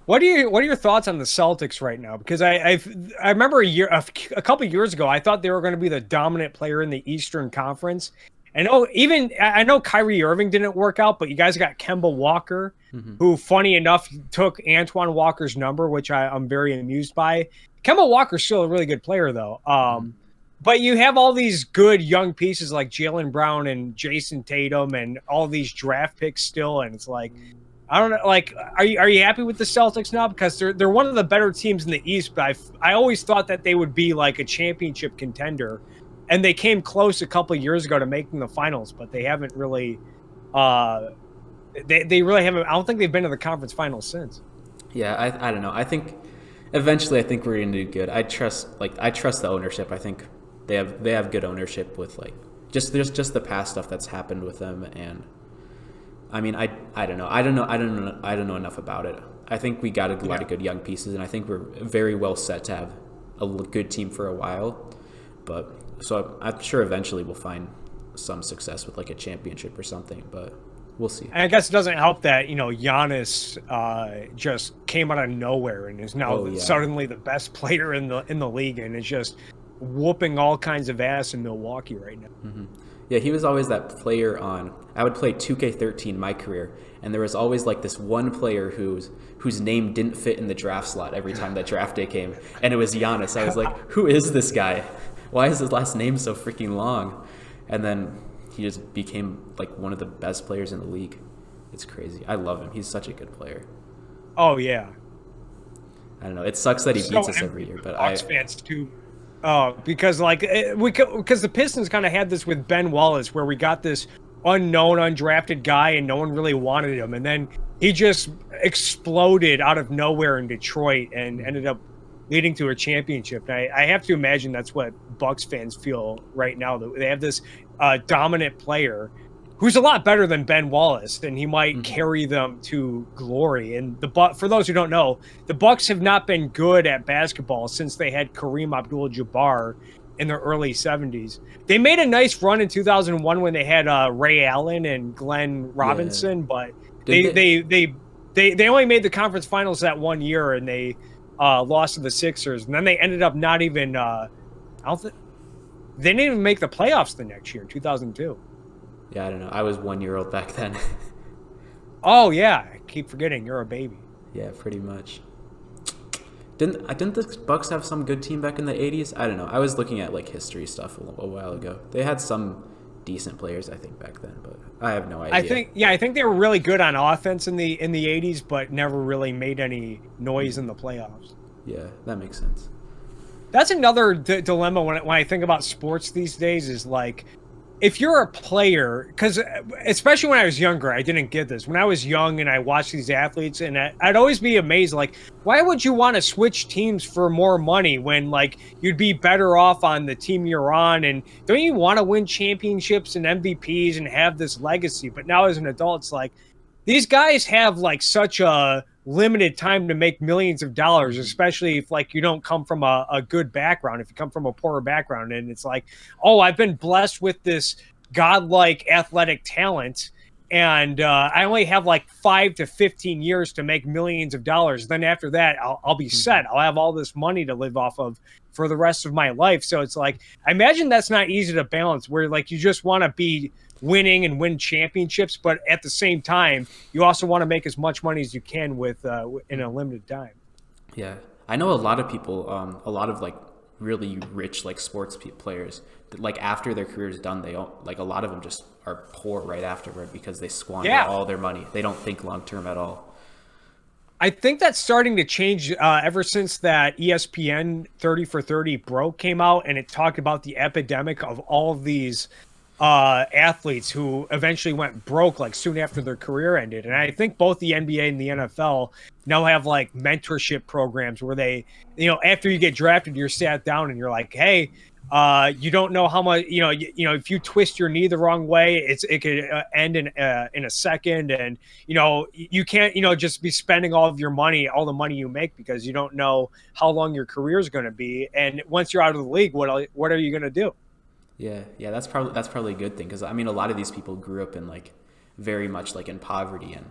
What are your thoughts on the Celtics right now? Because I remember a couple of years ago, I thought they were going to be the dominant player in the Eastern Conference. And I know Kyrie Irving didn't work out, but you guys got Kemba Walker, who, funny enough, took Antoine Walker's number, which I'm very amused by. Kemba Walker's still a really good player, though. But you have all these good young pieces like Jaylen Brown and Jason Tatum and all these draft picks still, and it's like, I don't know. Like, are you happy with the Celtics now? Because they're one of the better teams in the East, but I always thought that they would be like a championship contender, and they came close a couple of years ago to making the finals, but they haven't really. They really haven't. I don't think they've been to the conference finals since.
Yeah, I don't know. I think eventually, we're going to do good. I trust the ownership. I think they have good ownership with like just the past stuff that's happened with them. And I mean, I don't know. I don't know enough about it. I think we got a lot of good young pieces, and I think we're very well set to have a good team for a while. But so I'm sure eventually we'll find some success with like a championship or something, but we'll see.
And I guess it doesn't help that, Giannis just came out of nowhere and is now suddenly the best player in the league, and is just whooping all kinds of ass in Milwaukee right now.
Mm-hmm. Yeah, he was always that player I would play 2K13 my career, and there was always like this one player whose name didn't fit in the draft slot every time that draft day came, and it was Giannis. I was like, who is this guy? Why is his last name so freaking long? And then he just became like one of the best players in the league. It's crazy. I love him. He's such a good player.
Oh yeah.
I don't know. It sucks that he beats us every year, but
Bucks fans too. Because the Pistons kind of had this with Ben Wallace, where we got this unknown, undrafted guy, and no one really wanted him, and then he just exploded out of nowhere in Detroit and ended up leading to a championship. And I have to imagine that's what Bucks fans feel right now. They have this dominant player who's a lot better than Ben Wallace, and he might carry them to glory. And for those who don't know, the Bucks have not been good at basketball since they had Kareem Abdul-Jabbar in the early 70s. They made a nice run in 2001 when they had Ray Allen and Glenn Robinson, but They only made the conference finals that one year, and they lost to the Sixers, and then they ended up not even. I don't think they didn't even make the playoffs the next year, 2002.
Yeah, I don't know. I was 1 year old back then.
Oh yeah, I keep forgetting you're a baby.
Yeah, pretty much. Didn't the Bucks have some good team back in the 80s? I don't know. I was looking at like history stuff a while ago. They had some decent players, I think, back then, but I have no idea.
I think they were really good on offense in the 80s, but never really made any noise in the playoffs.
Yeah, that makes sense.
That's another dilemma when I think about sports these days is like, if you're a player, because especially when I was younger, I didn't get this. When I was young and I watched these athletes, and I'd always be amazed, like, why would you want to switch teams for more money when, like, you'd be better off on the team you're on? And don't you want to win championships and MVPs and have this legacy? But now as an adult, it's like, these guys have, like, such a limited time to make millions of dollars, especially if like you don't come from a good background, if you come from a poorer background, and it's like, oh, I've been blessed with this godlike athletic talent, and I only have like 5 to 15 years to make millions of dollars. Then after that, I'll be set. I'll have all this money to live off of for the rest of my life. So it's like, I imagine that's not easy to balance, where like you just want to be winning and win championships, but at the same time, you also want to make as much money as you can with in a limited time.
Yeah, I know a lot of people, a lot of like really rich like sports players, that, like after their career is done, they don't, like a lot of them just are poor right afterward because they squander all their money. They don't think long term at all.
I think that's starting to change ever since that ESPN 30 for 30 broke came out, and it talked about the epidemic of all of these athletes who eventually went broke like soon after their career ended. And I think both the NBA and the NFL now have like mentorship programs where they, you know, after you get drafted, you're sat down and you're like, hey, you don't know how much, you know, if you twist your knee the wrong way, it could end in a second. And, you know, you can't, you know, just be spending all of your money, all the money you make, because you don't know how long your career is going to be. And once you're out of the league, what are you going to do?
Yeah, that's probably a good thing, because I mean a lot of these people grew up in like very much like in poverty, and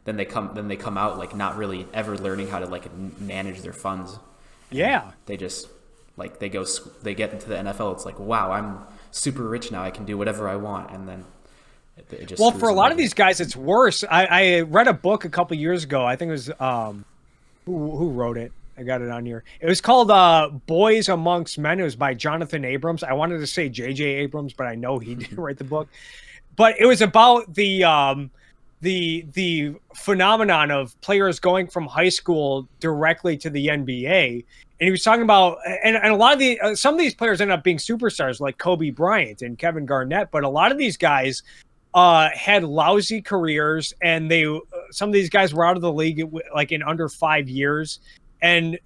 then they come out like not really ever learning how to like manage their funds.
Yeah,
they just like they get into the NFL. It's like, wow, I'm super rich now. I can do whatever I want, and then it just.
Well, for a lot of these guys, it's worse. I read a book a couple years ago. I think it was who wrote it. I got it on here. It was called Boys Amongst Men. It was by Jonathan Abrams. I wanted to say J.J. Abrams, but I know he didn't write the book. But it was about the phenomenon of players going from high school directly to the NBA. And he was talking about, and a lot of the some of these players end up being superstars like Kobe Bryant and Kevin Garnett. But a lot of these guys had lousy careers, and some of these guys were out of the league like in under 5 years. And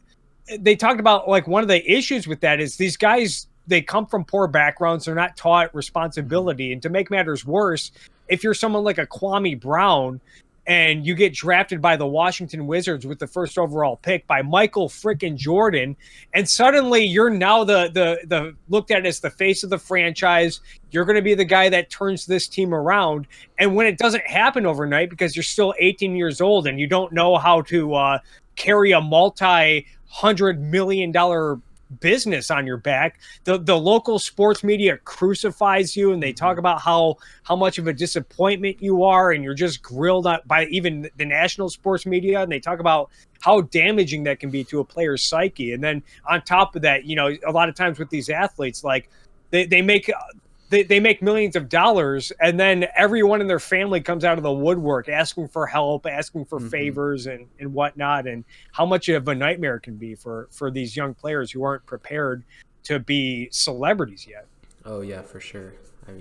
they talked about like one of the issues with that is these guys, they come from poor backgrounds. They're not taught responsibility. And to make matters worse, if you're someone like a Kwame Brown and you get drafted by the Washington Wizards with the first overall pick by Michael frickin' Jordan, and suddenly you're now the looked at as the face of the franchise. You're going to be the guy that turns this team around. And when it doesn't happen overnight because you're still 18 years old and you don't know how to carry a multi-$100 million business on your back, the local sports media crucifies you, and they talk about how much of a disappointment you are, and you're just grilled by even the national sports media, and they talk about how damaging that can be to a player's psyche. And then on top of that, you know, a lot of times with these athletes, like they make millions of dollars, and then everyone in their family comes out of the woodwork asking for help, asking for favors and whatnot, and how much of a nightmare it can be for these young players who aren't prepared to be celebrities yet.
Oh yeah, for sure. I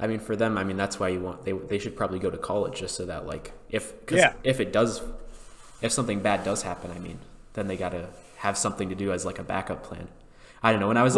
mean for them, I mean that's why they should probably go to college, just so that like if something bad does happen, I mean, then they gotta have something to do as like a backup plan. I don't know, when I was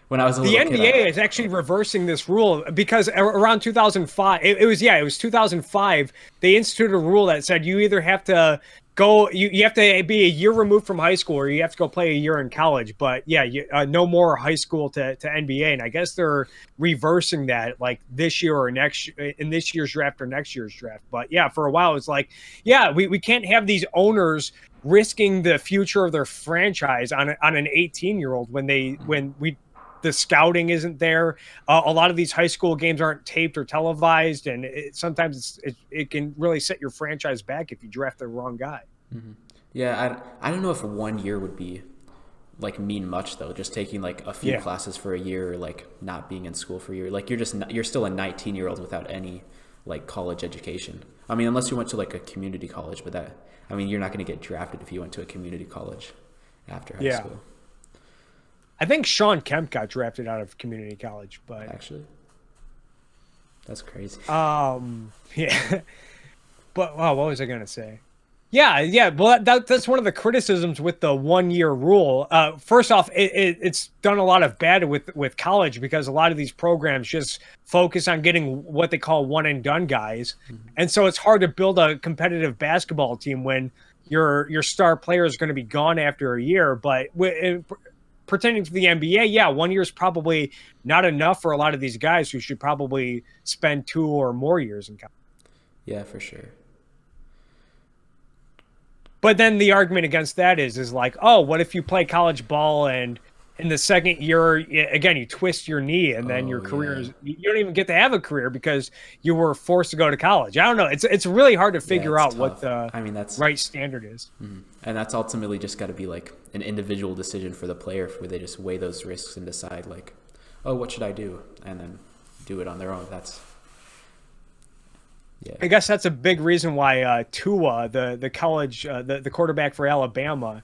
when I was a little kid,
the NBA is actually reversing this rule, because around 2005, it was 2005, they instituted a rule that said you either have to go. You have to be a year removed from high school, or you have to go play a year in college. But yeah, no more high school to NBA. And I guess they're reversing that like this year or next in this year's draft or next year's draft. But yeah, for a while it's like, yeah, we can't have these owners risking the future of their franchise on an 18-year-old when the scouting isn't there. A lot of these high school games aren't taped or televised, and sometimes it can really set your franchise back if you draft the wrong guy.
Mm-hmm. Yeah, I don't know if 1 year would be like mean much though. Just taking like a few classes for a year, or like not being in school for a year. Like you're still a 19-year-old without any like college education. I mean, unless you went to like a community college, but you're not going to get drafted if you went to a community college after high school.
I think Sean Kemp got drafted out of community college, but
actually, that's crazy.
Yeah. But what was I gonna say? Yeah. Well, that's one of the criticisms with the 1 year rule. First off, it's done a lot of bad with college because a lot of these programs just focus on getting what they call one and done guys, and so it's hard to build a competitive basketball team when your star player is going to be gone after a year. But pertaining to the NBA, 1 year is probably not enough for a lot of these guys who should probably spend 2 or more years in college.
Yeah, for sure.
But then the argument against that is like, oh, what if you play college ball and in the second year, again, you twist your knee and then your career you don't even get to have a career because you were forced to go to college. I don't know. It's really hard to figure out tough. What the
that's
right standard is.
Mm-hmm. And that's ultimately just got to be like an individual decision for the player where they just weigh those risks and decide like, oh, what should I do? And then do it on their own.
I guess that's a big reason why Tua, the college, the quarterback for Alabama,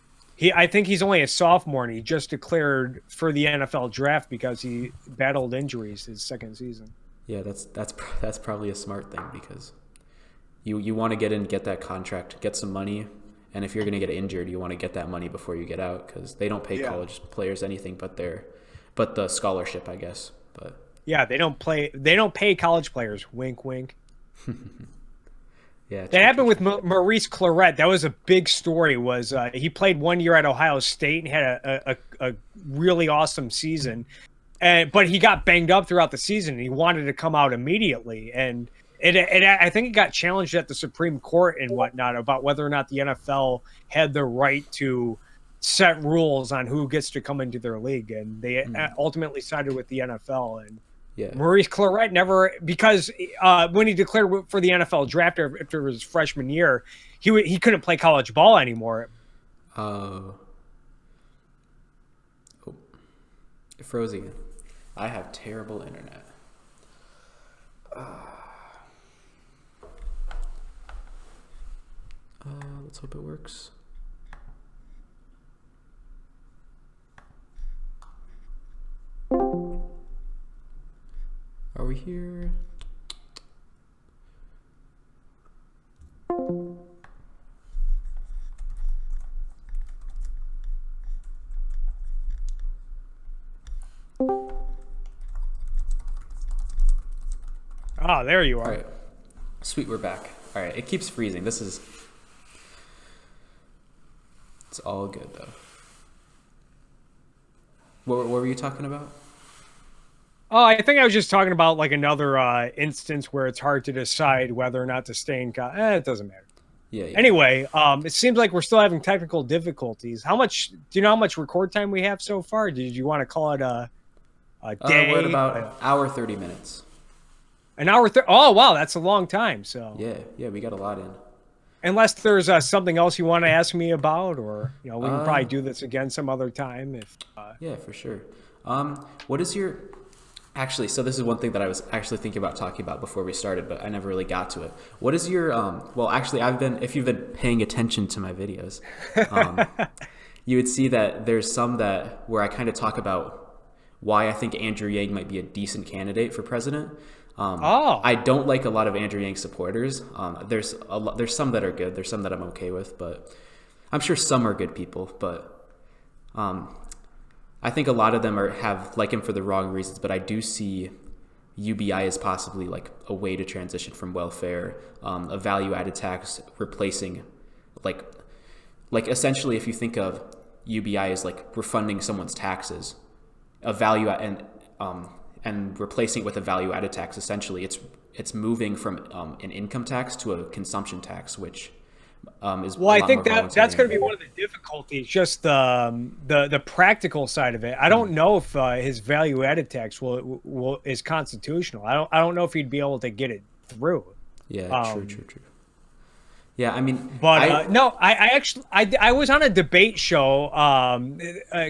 I think he's only a sophomore and he just declared for the NFL draft because he battled injuries his second season.
Yeah, that's probably a smart thing because you want to get in, get that contract, get some money, and if you're going to get injured, you want to get that money before you get out because they don't pay college players anything but the scholarship, I guess. But yeah,
they don't pay college players. Wink, wink.
Yeah,
that happened with Maurice Clarett. That was a big story. Was he played 1 year at Ohio State and had a really awesome season, but he got banged up throughout the season. And he wanted to come out immediately, and I think it got challenged at the Supreme Court and whatnot about whether or not the NFL had the right to set rules on who gets to come into their league, and they ultimately sided with the NFL. And Maurice Clarett never, because when he declared for the NFL draft after his freshman year, he couldn't play college ball anymore.
Oh, it froze again. I have terrible internet. Let's hope it works. Are we here?
Ah, there you are.
All right. Sweet, we're back. All right, it keeps freezing. It's all good though. What were you talking about?
Oh, I think I was just talking about like another instance where it's hard to decide whether or not to stay in college. It doesn't matter.
Yeah.
Anyway, it seems like we're still having technical difficulties. Do you know how much record time we have so far? Did you want to call it a day?
We're at about hour 30 minutes.
An hour 30? Oh, wow, that's a long time. So
yeah, we got a lot in. Unless
there's something else you want to ask me about, or we can probably do this again some other time.
Yeah, for sure. What is your Actually, so this is one thing that I was actually thinking about talking about before we started, but I never really got to it. What is your, well, actually, if you've been paying attention to my videos, you would see that there's some where I kind of talk about why I think Andrew Yang might be a decent candidate for president. I don't like a lot of Andrew Yang supporters. There's some that are good. There's some that I'm okay with, but I'm sure some are good people, but I think a lot of them have like him for the wrong reasons, but I do see UBI as possibly like a way to transition from welfare, a value-added tax replacing like like essentially if you think of UBI as like refunding someone's taxes, a value and replacing it with a value added tax, essentially it's moving from an income tax to a consumption tax, which is
well, I think that's going to be one of the difficulties, just the practical side of it. I don't know if his value added tax is constitutional. I don't know if he'd be able to get it through.
Yeah, true. Yeah, I mean,
but no, I was on a debate show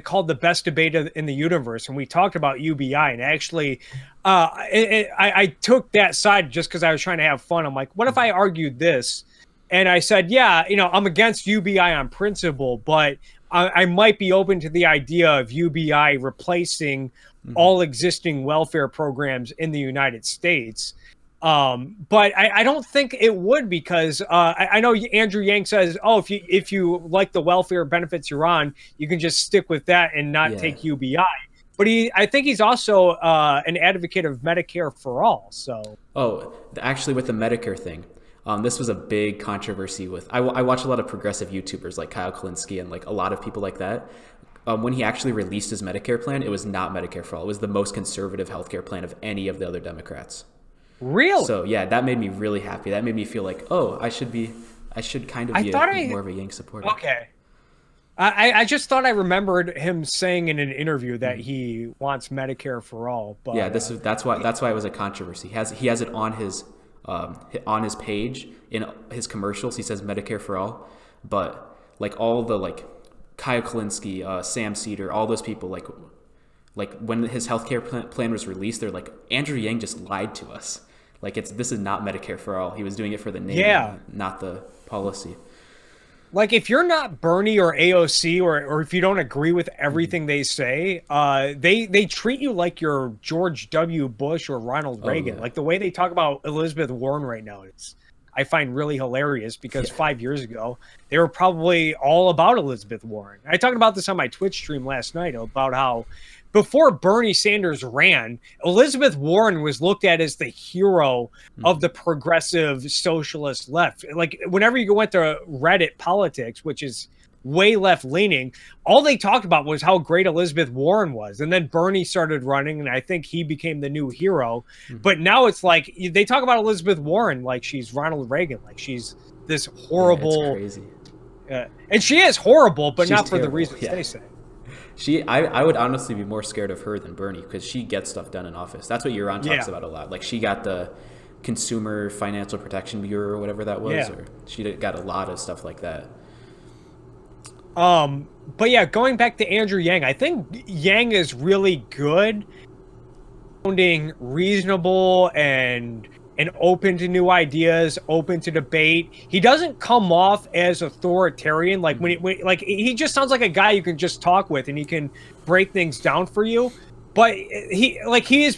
called The Best Debate in the Universe, and we talked about UBI. And actually, I took that side just because I was trying to have fun. I'm like, what if I argued this? And I said, yeah, I'm against UBI on principle, but I might be open to the idea of UBI replacing all existing welfare programs in the United States. But I don't think it would, because I know Andrew Yang says, oh, if you like the welfare benefits you're on, you can just stick with that and not take UBI. But I think he's also an advocate of Medicare for all. So
actually, with the Medicare thing, this was a big controversy with. I watch a lot of progressive YouTubers like Kyle Kalinske and like a lot of people like that. When he actually released his Medicare plan, it was not Medicare for all. It was the most conservative healthcare plan of any of the other Democrats.
Really?
So yeah, that made me really happy. That made me feel like, I should kind of be more of a Yang supporter.
Okay. I just thought I remembered him saying in an interview that he wants Medicare for all. But
yeah, that's why it was a controversy. He has it on his page in his commercials. He says Medicare for all, but like all the like Kyle Kalinske, Sam Cedar, all those people like when his healthcare plan was released, they're like, Andrew Yang just lied to us. Like this is not Medicare for all. He was doing it for the name, not the policy.
Like if you're not Bernie or AOC or if you don't agree with everything they say, they treat you like you're George W. Bush or Ronald Reagan. Like the way they talk about Elizabeth Warren right now, I find really hilarious, because 5 years ago they were probably all about Elizabeth Warren. I talked about this on my Twitch stream last night about how before Bernie Sanders ran, Elizabeth Warren was looked at as the hero of the progressive socialist left. Like whenever you went to Reddit politics, which is way left leaning, all they talked about was how great Elizabeth Warren was. And then Bernie started running, and I think he became the new hero. But now it's like they talk about Elizabeth Warren like she's Ronald Reagan, like she's this horrible.
Yeah, it's crazy.
And she is horrible, but
She's
not for
terrible.
the reasons they say.
I would honestly be more scared of her than Bernie, because she gets stuff done in office. That's what Euron talks about a lot. Like she got the Consumer Financial Protection Bureau or whatever that was, or she got a lot of stuff like that.
But yeah, going back to Andrew Yang, I think Yang is really good, sounding reasonable and open to new ideas, open to debate. He doesn't come off as authoritarian. Like when he just sounds like a guy you can just talk with and he can break things down for you. But he is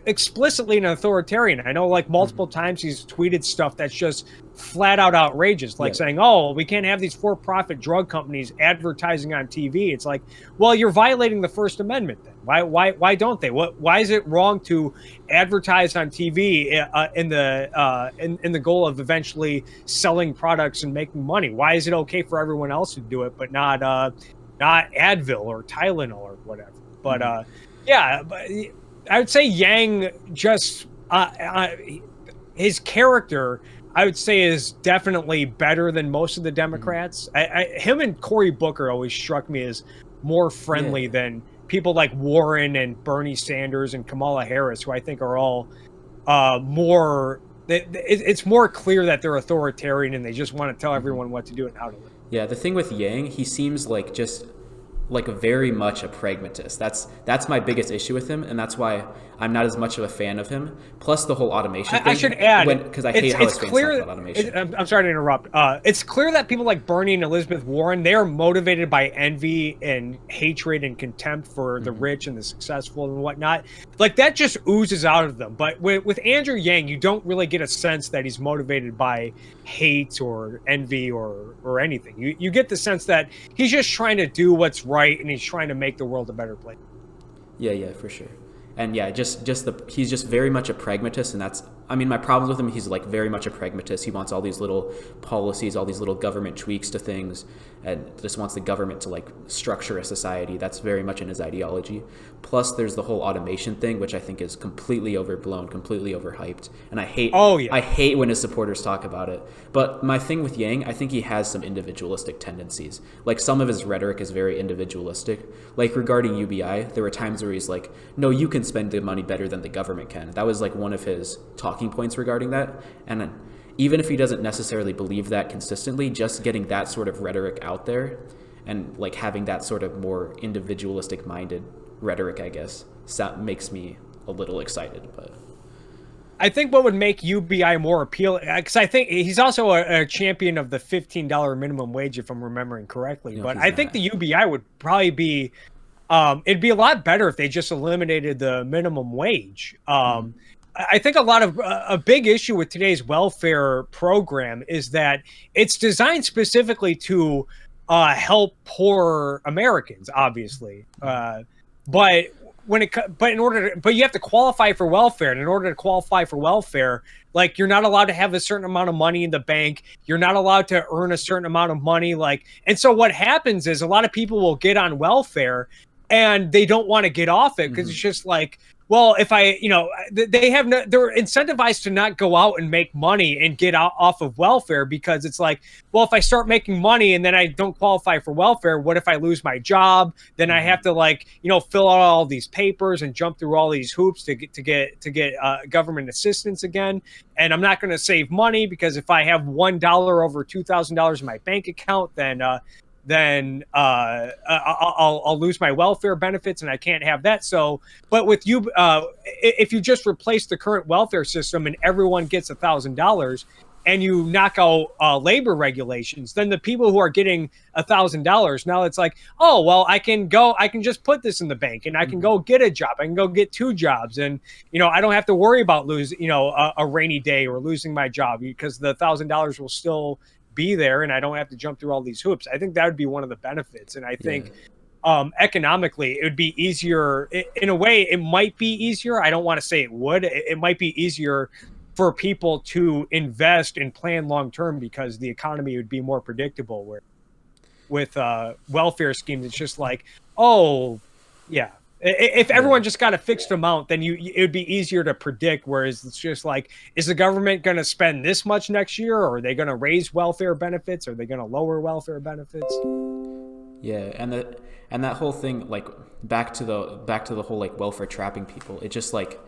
explicitly an authoritarian. I know like multiple times he's tweeted stuff that's just flat out outrageous, like saying, oh, we can't have these for-profit drug companies advertising on TV. It's like, well, you're violating the First Amendment then. Why don't they? Why is it wrong to advertise on TV in the goal of eventually selling products and making money? Why is it okay for everyone else to do it, but not Advil or Tylenol or whatever? But but I would say Yang just his character, I would say, is definitely better than most of the Democrats. Him and Cory Booker always struck me as more friendly than people like Warren and Bernie Sanders and Kamala Harris, who I think are all more. It's more clear that they're authoritarian and they just want to tell everyone what to do and how to live.
Yeah, the thing with Yang, he seems like just like very much a pragmatist. That's my biggest issue with him, and that's why I'm not as much of a fan of him. Plus the whole automation thing.
I should add,
because I hate how his fans talk about automation.
I'm sorry to interrupt. It's clear that people like Bernie and Elizabeth Warren, they are motivated by envy and hatred and contempt for the rich and the successful and whatnot. Like that just oozes out of them. But with Andrew Yang, you don't really get a sense that he's motivated by hate or envy or anything. You get the sense that he's just trying to do what's right and he's trying to make the world a better place.
Yeah, for sure. And yeah, he's just very much a pragmatist, and I mean, my problems with him, he's like very much a pragmatist. He wants all these little policies, all these little government tweaks to things, and just wants the government to like structure a society. That's very much in his ideology. Plus, there's the whole automation thing, which I think is completely overblown, completely overhyped, and I hate. I hate when his supporters talk about it. But my thing with Yang, I think he has some individualistic tendencies. Like some of his rhetoric is very individualistic. Like regarding UBI, there were times where he's like, "No, you can spend the money better than the government can." That was like one of his talking points regarding that. And even if he doesn't necessarily believe that consistently, just getting that sort of rhetoric out there and like having that sort of more individualistic minded rhetoric, I guess, makes me a little excited. But
I think what would make UBI more appealing, because I think he's also a champion of the $15 minimum wage, if I'm remembering correctly.
No,
but I think the UBI would probably be, it'd be a lot better if they just eliminated the minimum wage. I think a big issue with today's welfare program is that it's designed specifically to help poor Americans, obviously. But you have to qualify for welfare, and in order to qualify for welfare, like you're not allowed to have a certain amount of money in the bank. You're not allowed to earn a certain amount of money. And so what happens is a lot of people will get on welfare and they don't want to get off it because it's just like, well, if they're incentivized to not go out and make money and get off of welfare because it's like, well, if I start making money and then I don't qualify for welfare, what if I lose my job? Then I have to fill out all these papers and jump through all these hoops to get government assistance again. And I'm not going to save money because if I have $1 over $2,000 in my bank account, then I'll lose my welfare benefits and I can't have that. So, but with you, if you just replace the current welfare system and everyone gets $1,000 and you knock out labor regulations, then the people who are getting $1,000, now it's like, oh, well, I can just put this in the bank and I can go get a job. I can go get 2 jobs. And, I don't have to worry about losing, a rainy day or losing my job because the $1,000 will still be there and I don't have to jump through all these hoops. I think that would be one of the benefits. And I think economically it would be easier. In a way, it might be easier. I don't want to say it would. It might be easier for people to invest and plan long-term because the economy would be more predictable, where with welfare schemes, it's just like, oh, yeah. If everyone just got a fixed amount, then it would be easier to predict. Whereas it's just like, is the government going to spend this much next year, or are they going to raise welfare benefits? Are they going to lower welfare benefits?
Yeah, and that whole thing, like back to the whole like welfare trapping people. It just like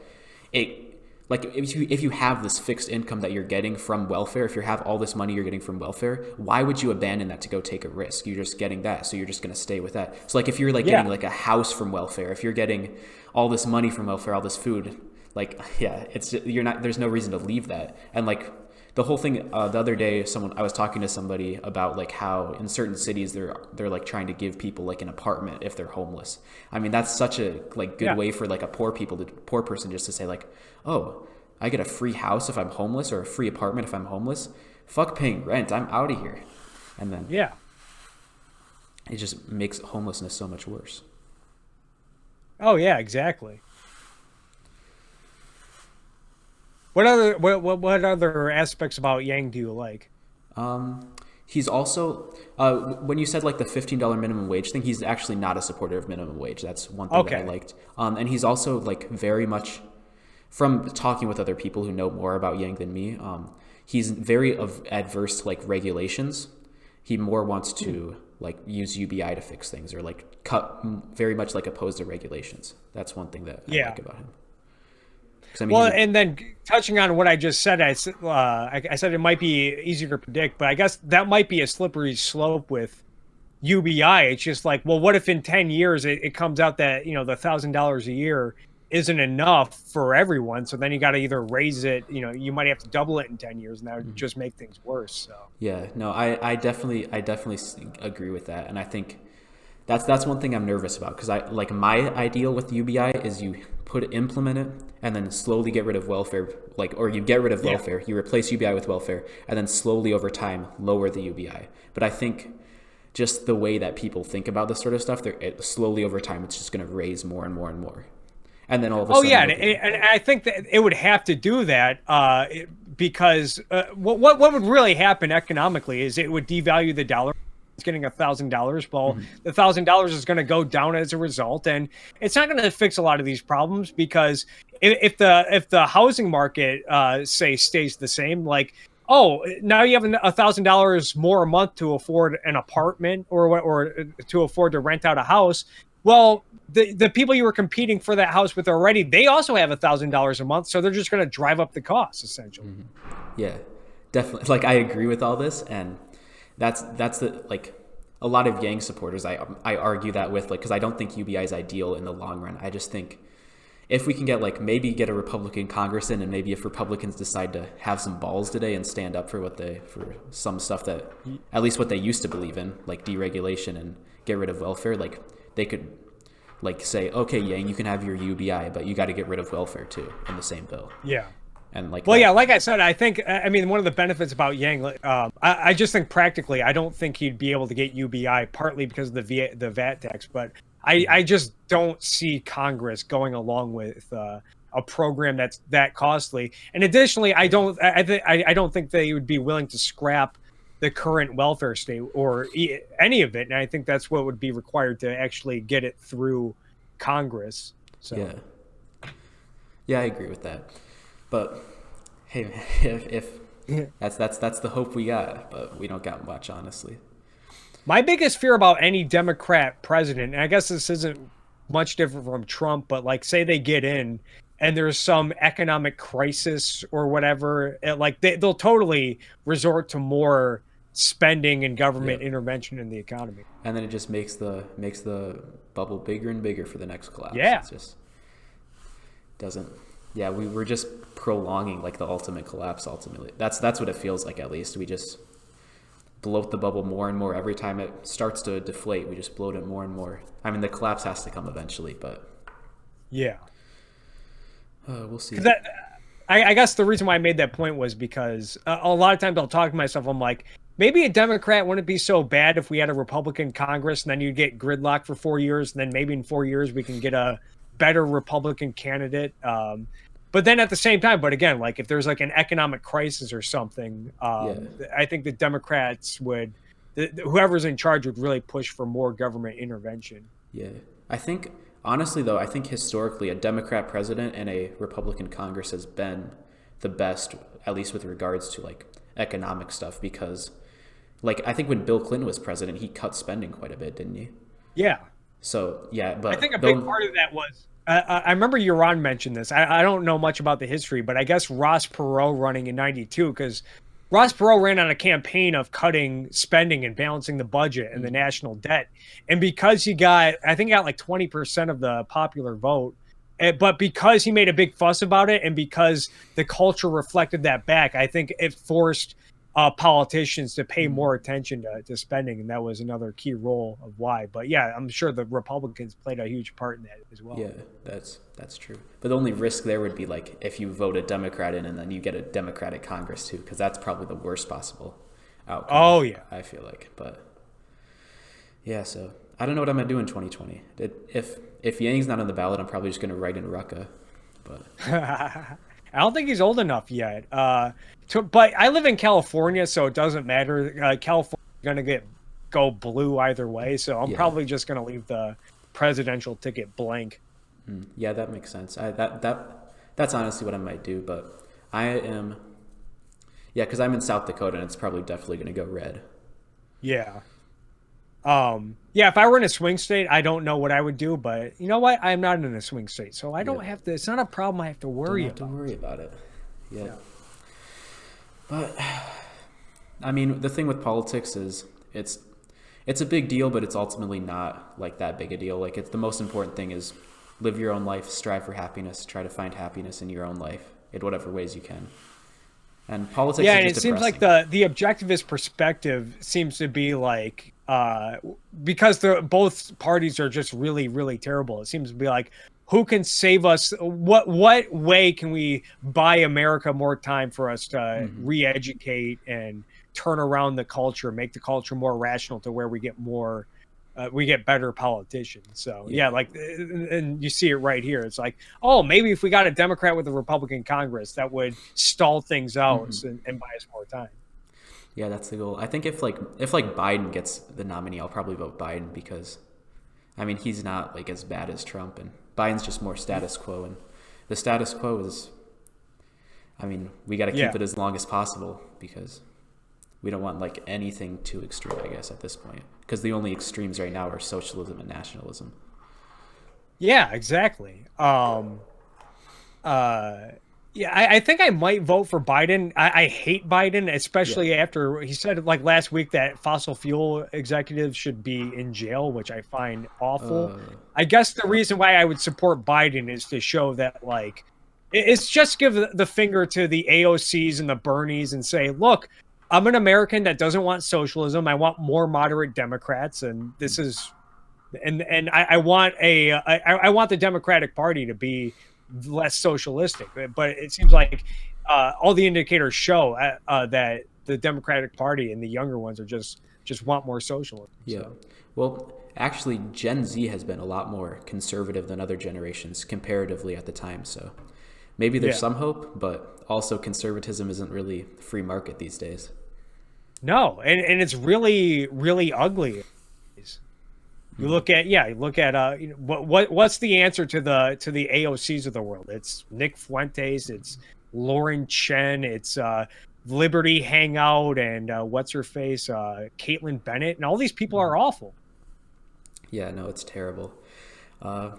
if you have this fixed income that you're getting from welfare, if you have all this money you're getting from welfare, why would you abandon that to go take a risk? You're just getting that, so you're just going to stay with that. So like if you're like getting like a house from welfare, if you're getting all this money from welfare, all this food, like there's no reason to leave that. And like the whole thing, the other day, I was talking to somebody about like how in certain cities they're like trying to give people like an apartment if they're homeless. I mean, that's such a like good way for like a poor person just to say like, oh, I get a free house if I'm homeless or a free apartment if I'm homeless. Fuck paying rent, I'm out of here. And then it just makes homelessness so much worse.
Oh yeah, exactly. What other aspects about Yang do you like?
He's also when you said like the $15 minimum wage thing, he's actually not a supporter of minimum wage. That's one thing that I liked. And he's also like very much, from talking with other people who know more about Yang than me, he's very adverse to like regulations. He more wants to like use UBI to fix things, or like very much like opposed to regulations. That's one thing that I like about him. I mean,
and then touching on what I just said, I said it might be easier to predict, but I guess that might be a slippery slope with UBI. It's just like, well, what if in 10 years it comes out that, the $1,000 a year isn't enough for everyone? So then you got to either raise it, you might have to double it in 10 years, and that would just make things worse. So
yeah, no, I definitely agree with that. And I think that's one thing I'm nervous about, because my ideal with UBI is you implement it and then slowly get rid of welfare, or you get rid of welfare, you replace UBI with welfare, and then slowly over time lower the UBI. But I think just the way that people think about this sort of stuff, slowly over time it's just going to raise more and more and more. and then all of a
Oh
sudden,
yeah, and I think that it would have to do that because what would really happen economically is it would devalue the dollar. It's getting $1,000. Well, the $1,000 is going to go down as a result, and it's not going to fix a lot of these problems because if the housing market say stays the same, like, oh, now you have $1,000 more a month to afford an apartment or to afford to rent out a house. Well, the people you were competing for that house with already, they also have $1,000 a month, so they're just going to drive up the costs essentially.
Yeah, definitely. Like, I agree with all this, and that's the, like, a lot of Yang supporters I argue that with, like, because I don't think UBI is ideal in the long run. I just think if we can get, like, maybe get a Republican Congress in, and maybe if Republicans decide to have some balls today and stand up for for some stuff that at least what they used to believe in, like deregulation and get rid of welfare, like they could like say, okay, Yang, you can have your UBI, but you got to get rid of welfare too in the same bill.
Yeah.
And like,
well, yeah, like I said, I mean, one of the benefits about Yang, I just think practically, I don't think he'd be able to get UBI partly because of the VAT tax, but I just don't see Congress going along with a program that's that costly. And additionally, I don't think they would be willing to scrap the current welfare state or any of it. And I think that's what would be required to actually get it through Congress. So
yeah, I agree with that. But hey, if that's the hope we got, but we don't got much, honestly.
My biggest fear about any Democrat president, and I guess this isn't much different from Trump, but like say they get in and there's some economic crisis or whatever, like they'll totally resort to more spending and government intervention in the economy.
And then it just makes the bubble bigger and bigger for the next collapse.
Yeah.
It just doesn't. Yeah, we're just prolonging like the ultimate collapse. Ultimately, that's what it feels like. At least we just bloat the bubble more and more every time it starts to deflate. We just bloat it more and more. I mean, the collapse has to come eventually, but
yeah,
we'll see.
I guess the reason why I made that point was because a lot of times I'll talk to myself. I'm like, maybe a Democrat wouldn't be so bad if we had a Republican Congress, and then you get gridlock for 4 years, and then maybe in 4 years we can get a better Republican candidate. But then at the same time, but again, like if there's like an economic crisis or something, I think the Democrats would, whoever's in charge would really push for more government intervention.
Yeah. I think, honestly though, I think historically a Democrat president and a Republican Congress has been the best, at least with regards to like economic stuff, because like I think when Bill Clinton was president, he cut spending quite a bit, didn't he?
Yeah.
So yeah, but
I think a big part of that was I remember Yaron mentioned this. I don't know much about the history, but I guess Ross Perot running in '92, because Ross Perot ran on a campaign of cutting spending and balancing the budget and the national debt, and because he got like 20% of the popular vote, but because he made a big fuss about it and because the culture reflected that back, I think it forced politicians to pay more attention to spending, and that was another key role of why. But yeah, I'm sure the Republicans played a huge part in that as well.
Yeah, that's true. But the only risk there would be like if you vote a Democrat in and then you get a Democratic Congress too, because that's probably the worst possible outcome.
Oh yeah,
I feel like. But yeah, so I don't know what I'm gonna do in 2020. If Yang's not on the ballot, I'm probably just gonna write in Rucka. But
I don't think he's old enough yet. But I live in California, so it doesn't matter. California's going to go blue either way, so I'm probably just going to leave the presidential ticket blank.
Yeah, that makes sense. That's honestly what I might do, but because I'm in South Dakota, and it's probably definitely going to go red.
Yeah. If I were in a swing state, I don't know what I would do, but you know what? I'm not in a swing state, so I don't have to. It's not a problem I have to worry about.
Don't have to worry about it. Yeah. But I mean, the thing with politics is it's a big deal, but it's ultimately not like that big a deal. Like it's the most important thing is live your own life, strive for happiness, try to find happiness in your own life in whatever ways you can. And politics is just
seems like the objectivist perspective seems to be like because both parties are just really, really terrible. It seems to be like, who can save us? What way can we buy America more time for us to re-educate and turn around the culture, make the culture more rational to where we get more we get better politicians. So yeah, like, and you see it right here. It's like, oh, maybe if we got a Democrat with a Republican Congress, that would stall things out and buy us more time.
Yeah, that's the goal. I think if Biden gets the nominee, I'll probably vote Biden because, I mean, he's not like as bad as Trump, and Biden's just more status quo, and the status quo is, I mean, we got to keep it as long as possible because we don't want like anything too extreme, I guess, at this point, because the only extremes right now are socialism and nationalism.
Yeah, exactly. Yeah, I think I might vote for Biden. I hate Biden, especially after he said like last week that fossil fuel executives should be in jail, which I find awful. I guess the reason why I would support Biden is to show that like it's just give the finger to the AOCs and the Bernies and say, look, I'm an American that doesn't want socialism. I want more moderate Democrats, and this is, and I want I want the Democratic Party to be less socialistic. But it seems like all the indicators show that the Democratic Party and the younger ones are just want more socialism.
Yeah. So. Well, actually, Gen Z has been a lot more conservative than other generations comparatively at the time. So maybe there's some hope, but also conservatism isn't really free market these days.
No, and it's really, really ugly. You look at what's the answer to the AOCs of the world? It's Nick Fuentes, it's Lauren Chen, it's Liberty Hangout, and what's her face, Caitlin Bennett, and all these people are awful.
Yeah, no, it's terrible.
I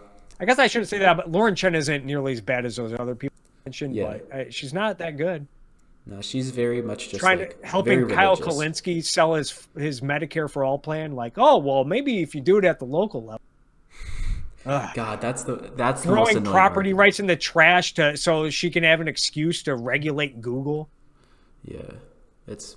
guess I shouldn't say that, but Lauren Chen isn't nearly as bad as those other people mentioned. But she's not that good.
No, she's very much just
trying to helping Kyle Kalinske sell his Medicare for All plan. Like, oh well, maybe if you do it at the local level.
God, that's
throwing property rights in the trash so she can have an excuse to regulate Google.
Yeah, it's.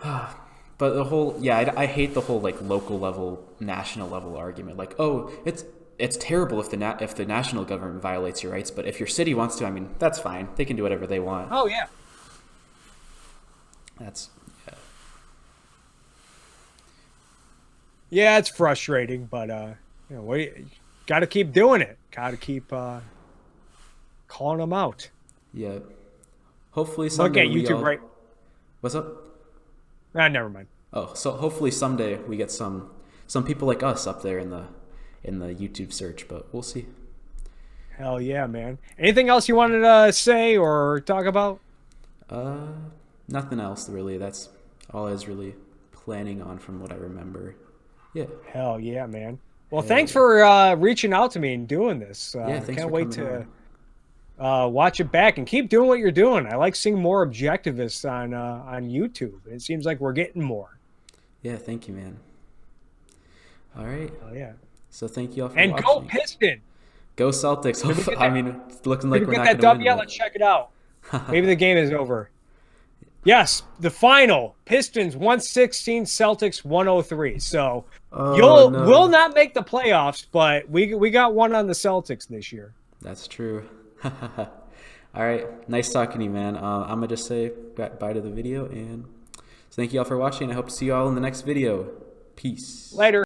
But the whole I hate the whole like local level, national level argument. Like, oh, it's terrible if the national government violates your rights, but if your city wants to, I mean, that's fine. They can do whatever they want.
Oh yeah. Yeah, it's frustrating, but got to keep doing it. Got to keep calling them out.
Yeah. Hopefully someday.
Look at YouTube right.
What's up?
Never mind.
Oh, so hopefully someday we get some people like us up there in the YouTube search, but we'll see.
Hell yeah, man. Anything else you wanted to say or talk about?
Nothing else really. That's all I was really planning on from what I remember. Yeah.
Hell yeah, man. Well, thanks for reaching out to me and doing this.
Thanks
can't
for
wait to watch it back and keep doing what you're doing. I like seeing more objectivists on YouTube. It seems like we're getting more.
Yeah, thank you, man. All right.
Oh yeah.
So thank you all for
watching.
And
go Pistons!
Go Celtics. I mean, it's looking like we're not
going
to win.
Yeah, let's check it out. Maybe the game is over. Yes, the final. Pistons 116, Celtics 103. So we'll not make the playoffs, but we got one on the Celtics this year.
That's true. All right. Nice talking to you, man. I'm going to just say bye to the video. And thank you all for watching. I hope to see you all in the next video. Peace.
Later.